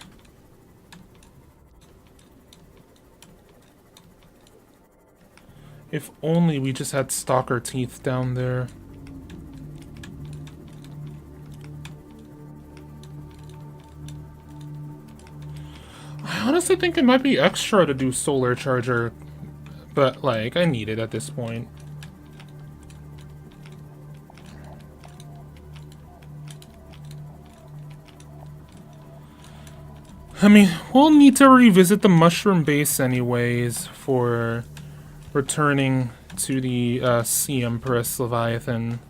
If only we just had stalker teeth down there. I honestly think it might be extra to do solar charger, but like, I need it at this point. I mean, we'll need to revisit the mushroom base anyways for returning to the Sea Empress Leviathan.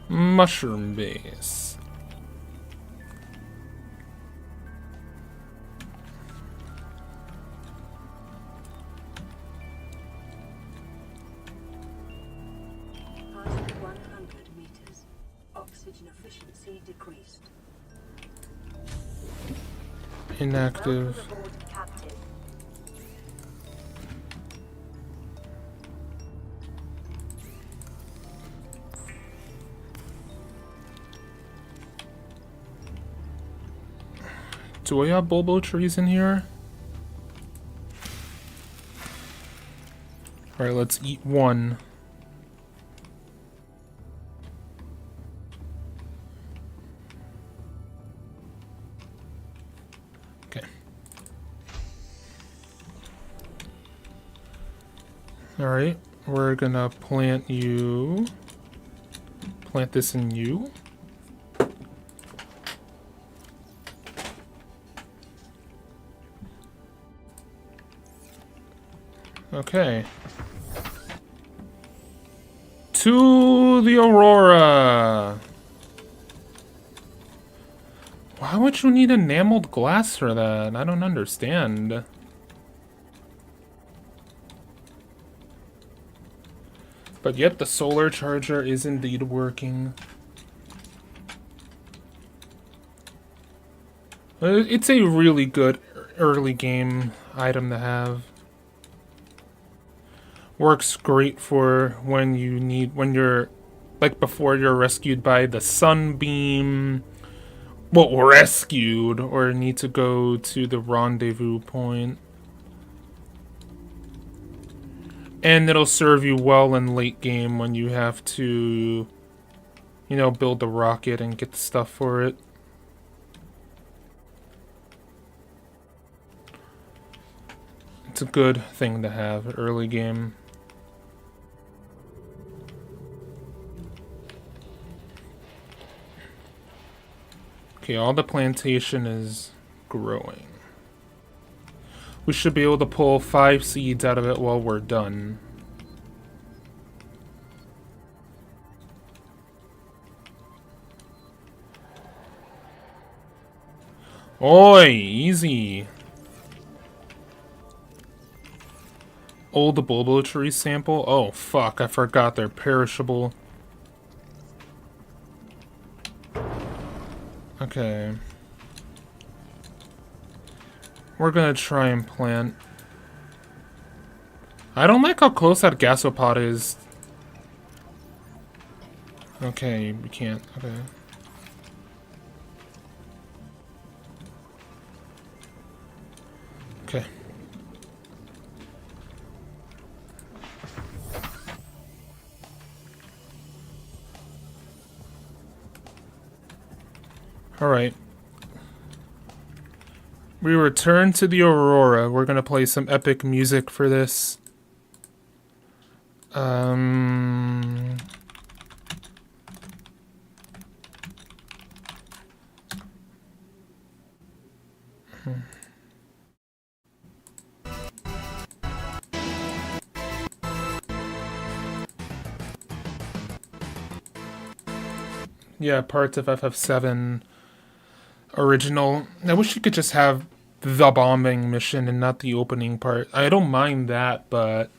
Mushroom base. Past 100 meters. Oxygen efficiency decreased. Inactive. Welcome aboard, Captain. Do we have bulbo trees in here? Alright, let's eat one. Okay. Alright, we're gonna plant you. Plant this in you. Okay. To the Aurora! Why would you need enameled glass for that? I don't understand. But yet the solar charger is indeed working. It's a really good early game item to have. Works great for when you're like before you're rescued by the sunbeam. Well, rescued or need to go to the rendezvous point. And it'll serve you well in late game when you have to, you know, build the rocket and get the stuff for it. It's a good thing to have early game. Okay, all the plantation is growing. We should be able to pull 5 seeds out of it while we're done. Oi, easy. Old bulbo tree sample? Oh, fuck, I forgot they're perishable. Okay. We're gonna try and plant. I don't like how close that gasopod is. Okay, we can't. Okay. Okay. Alright. We return to the Aurora. We're gonna play some epic music for this. Yeah, parts of FF7 original. I wish you could just have the bombing mission and not the opening part. I don't mind that, but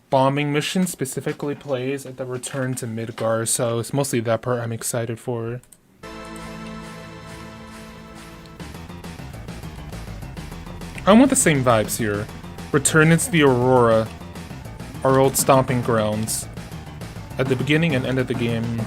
bombing mission specifically plays at the return to Midgar, so it's mostly that part I'm excited for. I want the same vibes here. Return into the Aurora, our old stomping grounds, at the beginning and end of the game.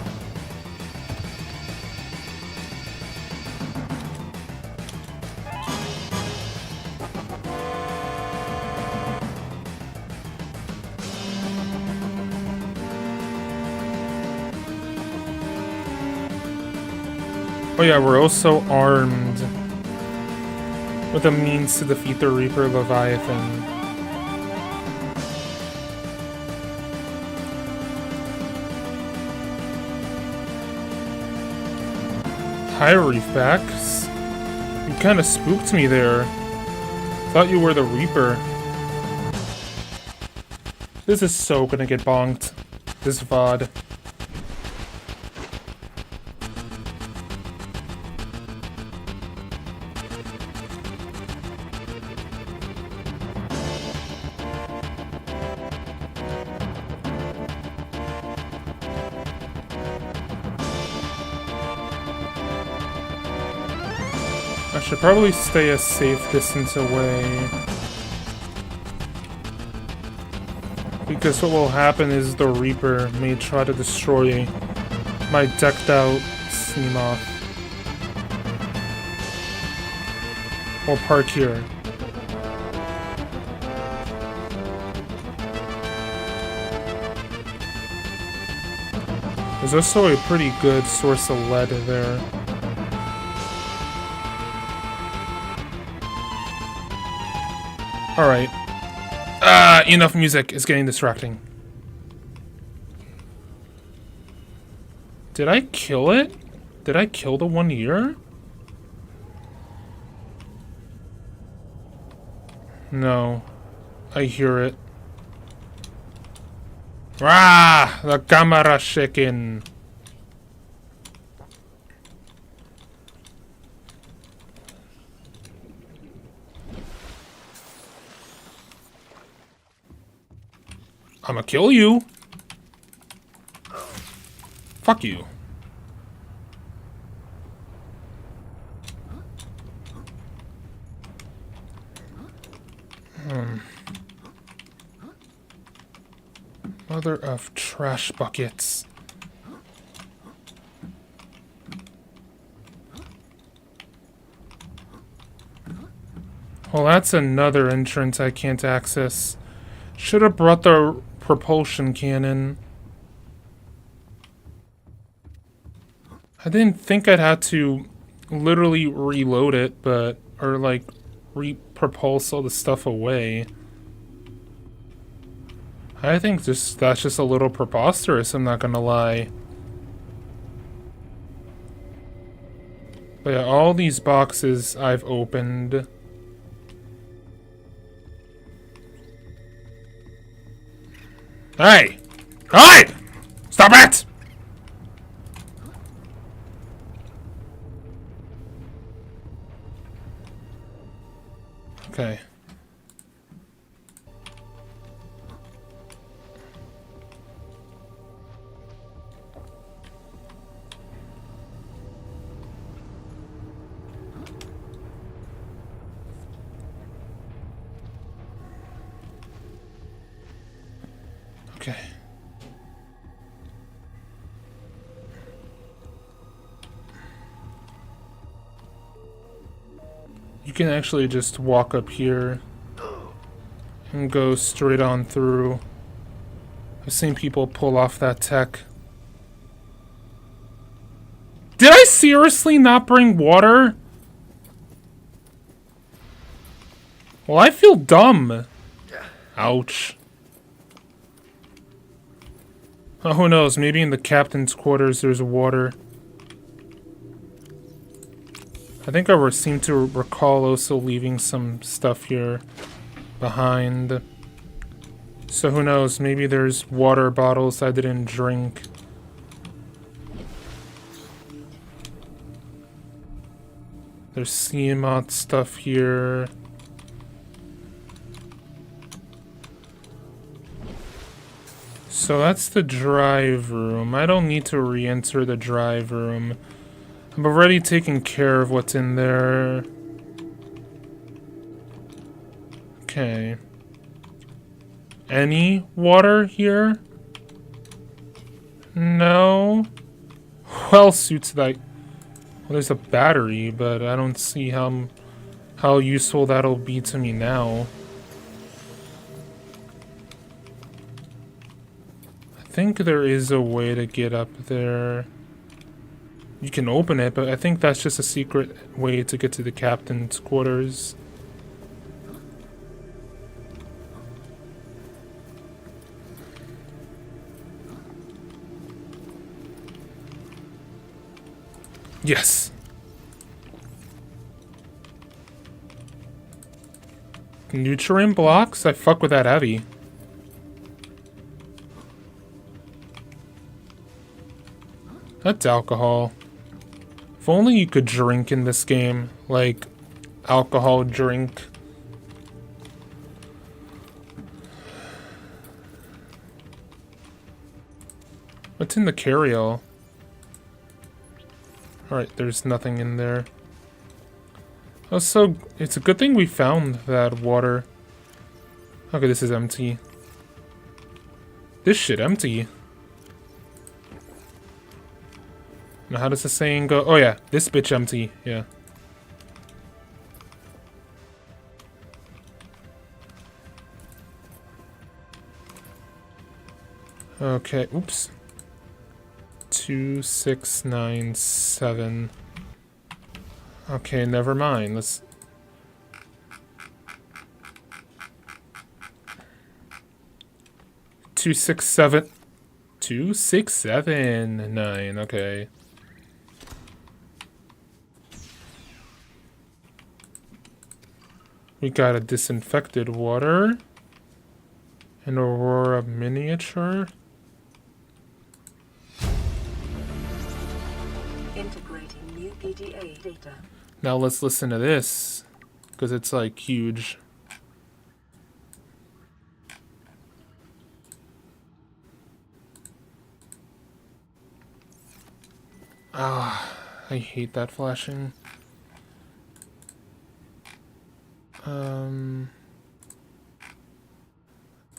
Oh yeah, we're also armed with a means to defeat the Reaper Leviathan. Hi, Reefbacks. You kinda spooked me there. Thought you were the Reaper. This is so gonna get bonked. This VOD. I should probably stay a safe distance away. Because what will happen is the Reaper may try to destroy my decked out Seamoth. We'll park here. There's also a pretty good source of lead there. Alright. Enough music. It's getting distracting. Did I kill it? Did I kill the 1 year? No. I hear it. Rah! The camera shaking. I'ma kill you. Fuck you. Mother of trash buckets. Well, that's another entrance I can't access. Should have brought the propulsion cannon. I didn't think I'd have to literally reload it, but... or, like, repropulse all the stuff away. I think that's just a little preposterous, I'm not gonna lie. But yeah, all these boxes I've opened. Hey! Hey! Stop it! Okay. Okay. You can actually just walk up here and go straight on through. I've seen people pull off that tech. Did I seriously not bring water? Well, I feel dumb. Ouch. Oh, who knows? Maybe in the captain's quarters there's water. I think I seem to recall also leaving some stuff here behind. So who knows? Maybe there's water bottles I didn't drink. There's CMOT stuff here. So that's the drive room. I don't need to re-enter the drive room. I've already taken care of what's in there. Okay. Any water here? No. Well, suits that. Well, there's a battery, but I don't see how useful that'll be to me now. I think there is a way to get up there. You can open it, but I think that's just a secret way to get to the captain's quarters. Yes. Nutrient blocks? I fuck with that heavy. That's alcohol. If only you could drink in this game. Like, alcohol drink. What's in the carryall? Alright, there's nothing in there. Oh, so it's a good thing we found that water. Okay, this is empty. This shit empty. Now, how does the saying go? Oh yeah, this bitch empty. Yeah. Okay, oops. 2697. Okay, never mind. Let's... Two, six, seven. 2679. Okay. We got a disinfected water. An Aurora miniature. Integrating new PDA data. Now let's listen to this, because it's like huge. Ah, I hate that flashing.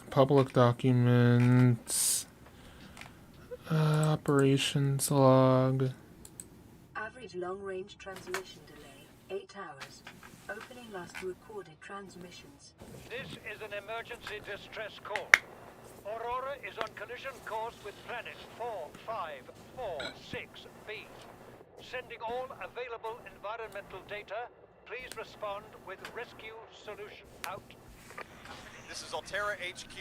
Public documents. Operations log. Average long-range transmission delay, 8 hours. Opening last recorded transmissions. This is an emergency distress call. Aurora is on collision course with planet 4546b. Sending all available environmental data. Please respond with rescue solution. Out. This is Altera HQ.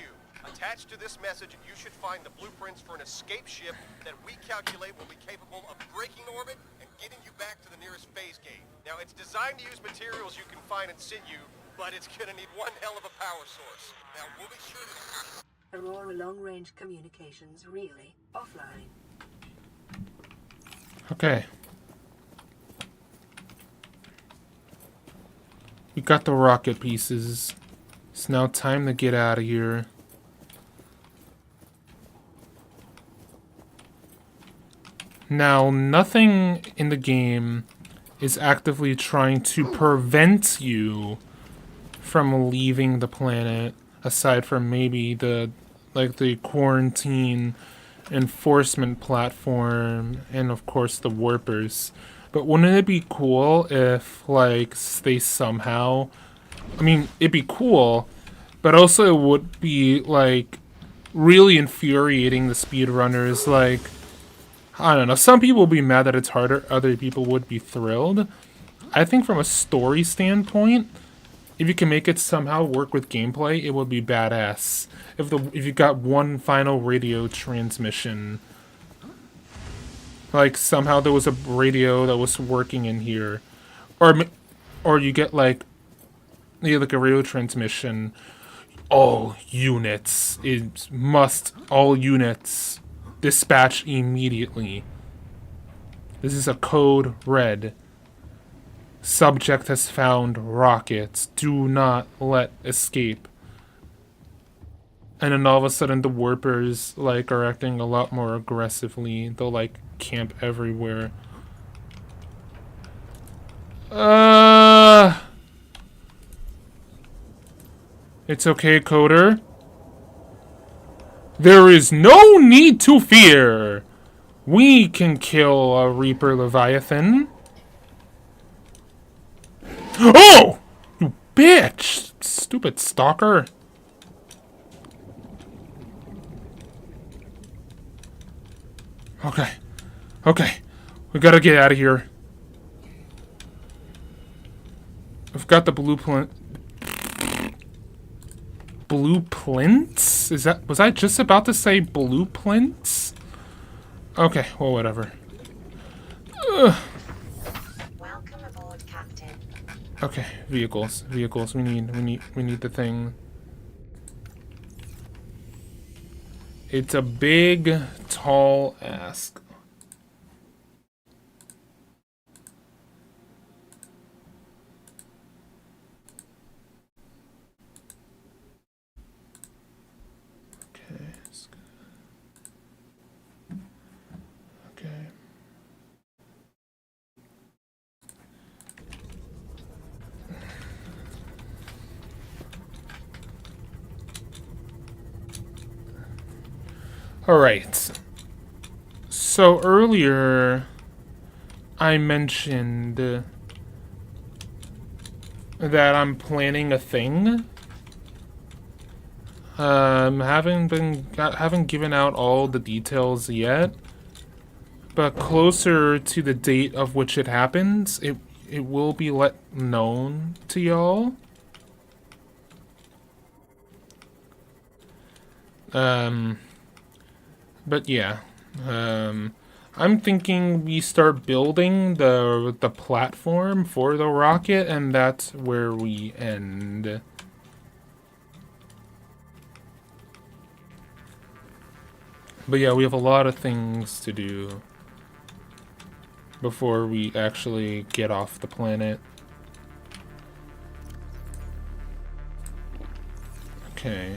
Attached to this message, you should find the blueprints for an escape ship that we calculate will be capable of breaking orbit and getting you back to the nearest phase gate. Now, it's designed to use materials you can find in situ, but it's gonna need one hell of a power source. Now, we'll be sure to... Aurora long-range communications really offline. Okay. We got the rocket pieces. It's now time to get out of here. Now, nothing in the game is actively trying to prevent you from leaving the planet, aside from maybe the quarantine enforcement platform and of course the warpers. But wouldn't it be cool if they somehow, I mean, it'd be cool, but also it would be really infuriating the speedrunners. I don't know, some people would be mad that it's harder, other people would be thrilled. I think from a story standpoint, if you can make it somehow work with gameplay, it would be badass. If you got one final radio transmission, somehow there was a radio that was working in here, or you get a radio transmission. All units dispatch immediately. This is a code red. Subject has found rockets. Do not let escape. And then all of a sudden the warpers are acting a lot more aggressively. They'll camp everywhere. It's okay, Coder. There is no need to fear. We can kill a Reaper Leviathan. Oh! You bitch! Stupid stalker. Okay. Okay. We gotta get out of here. I've got the blueprint. Blueprints? Was I just about to say blueprints? Okay, well, whatever. Ugh. Welcome aboard, Captain. Okay, vehicles. We need the thing. It's a big, tall ask. Alright, so earlier I mentioned that I'm planning a thing. Haven't given out all the details yet, but closer to the date of which it happens, it will be let known to y'all. But yeah, I'm thinking we start building the platform for the rocket, and that's where we end. But yeah, we have a lot of things to do. before we actually get off the planet. Okay.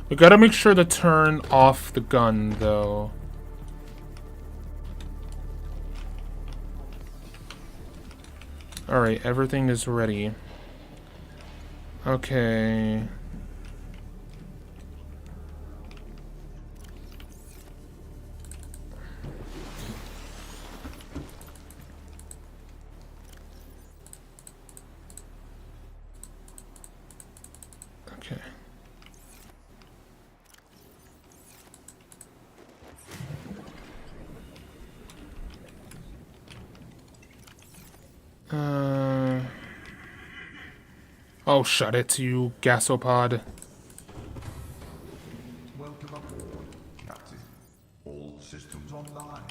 We gotta make sure to turn off the gun, though. Alright, everything is ready. Okay. Okay. Oh, shut it, you gasopod. Welcome aboard, Captain. All systems online.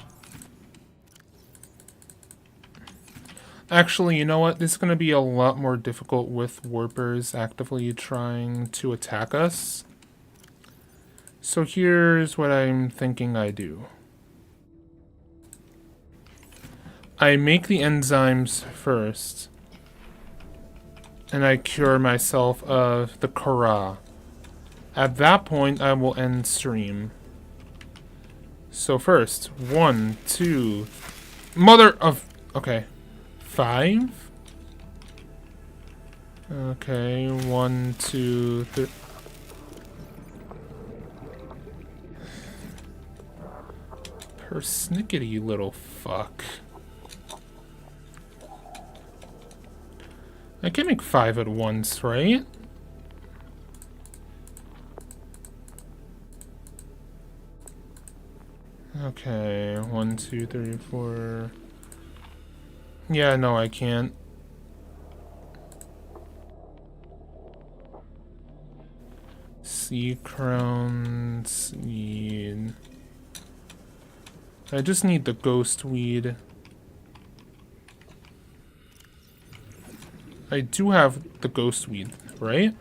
Actually, you know what? This is going to be a lot more difficult with warpers actively trying to attack us. So here's what I'm thinking I do. I make the enzymes first. And I cure myself of the Kara. At that point, I will end stream. So first, 1, 2... Mother of... Okay. 5? Okay, 1, 2, 3... Persnickety little fuck. I can make 5 at once, right? Okay, 1, 2, 3, 4... Yeah, no, I can't. Sea crown seed. I just need the ghost weed. I do have the ghost weed, right?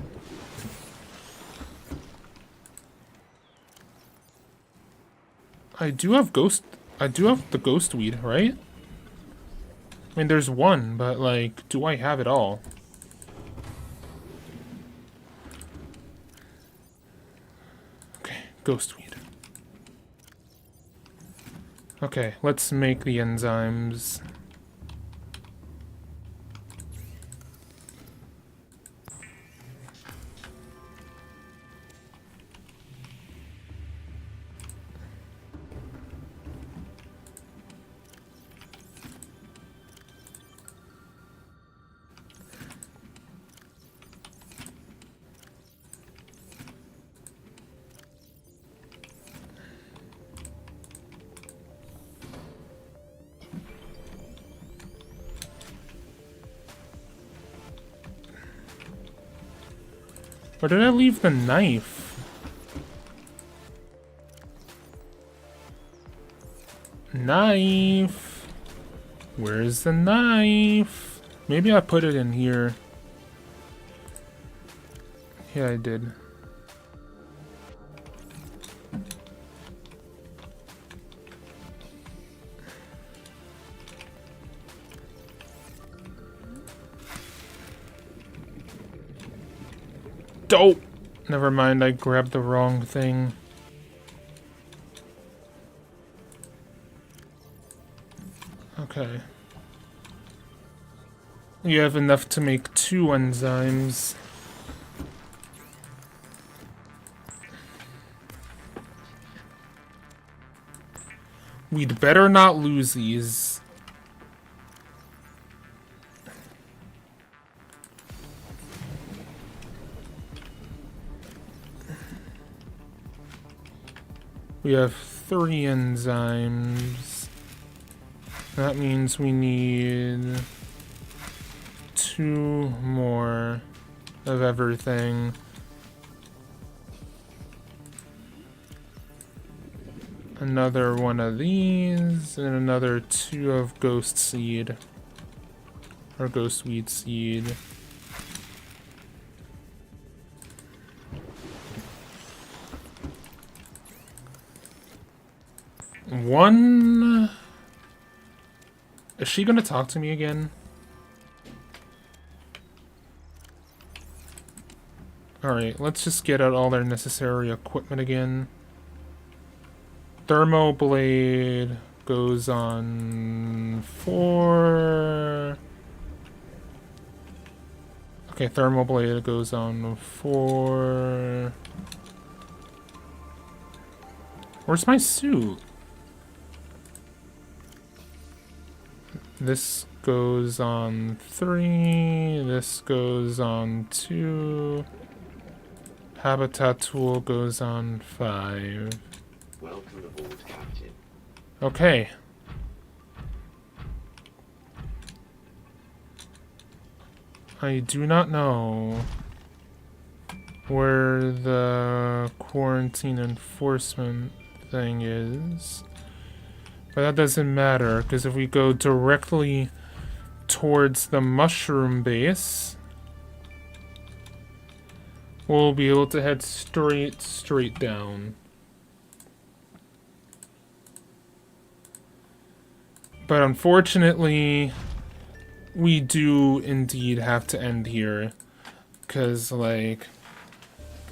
I do have the ghost weed, right? I mean, there's one, but like, do I have it all? Okay, ghost weed. Okay, let's make the enzymes. Where did I leave the knife? Knife! Where's the knife? Maybe I put it in here. Yeah, I did. Dope! Never mind, I grabbed the wrong thing. Okay. You have enough to make 2 enzymes. We'd better not lose these. We have 3 enzymes. That means we need 2 more of everything. Another one of these, and another 2 of ghost seed. Or ghostweed seed. One... Is she gonna talk to me again? Alright, let's just get out all their necessary equipment again. Thermoblade goes on 4. Okay, Thermoblade goes on 4. Where's my suit? This goes on 3. This goes on 2. Habitat tool goes on 5. Welcome aboard, Captain. Okay. I do not know where the quarantine enforcement thing is. But that doesn't matter, because if we go directly towards the mushroom base, we'll be able to head straight down. But unfortunately, we do indeed have to end here. Because, like,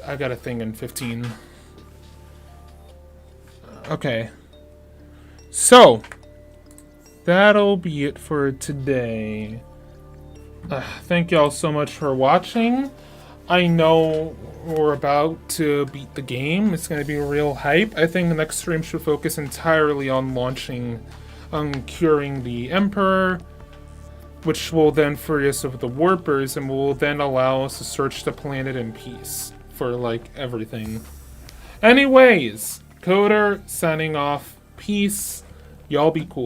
I got a thing in 15. Okay. So, that'll be it for today. Thank y'all so much for watching. I know we're about to beat the game. It's going to be real hype. I think the next stream should focus entirely on curing the Emperor, which will then free us of the Warpers, and will then allow us to search the planet in peace for, like, everything. Anyways, Coder signing off. Peace. Y'all be cool.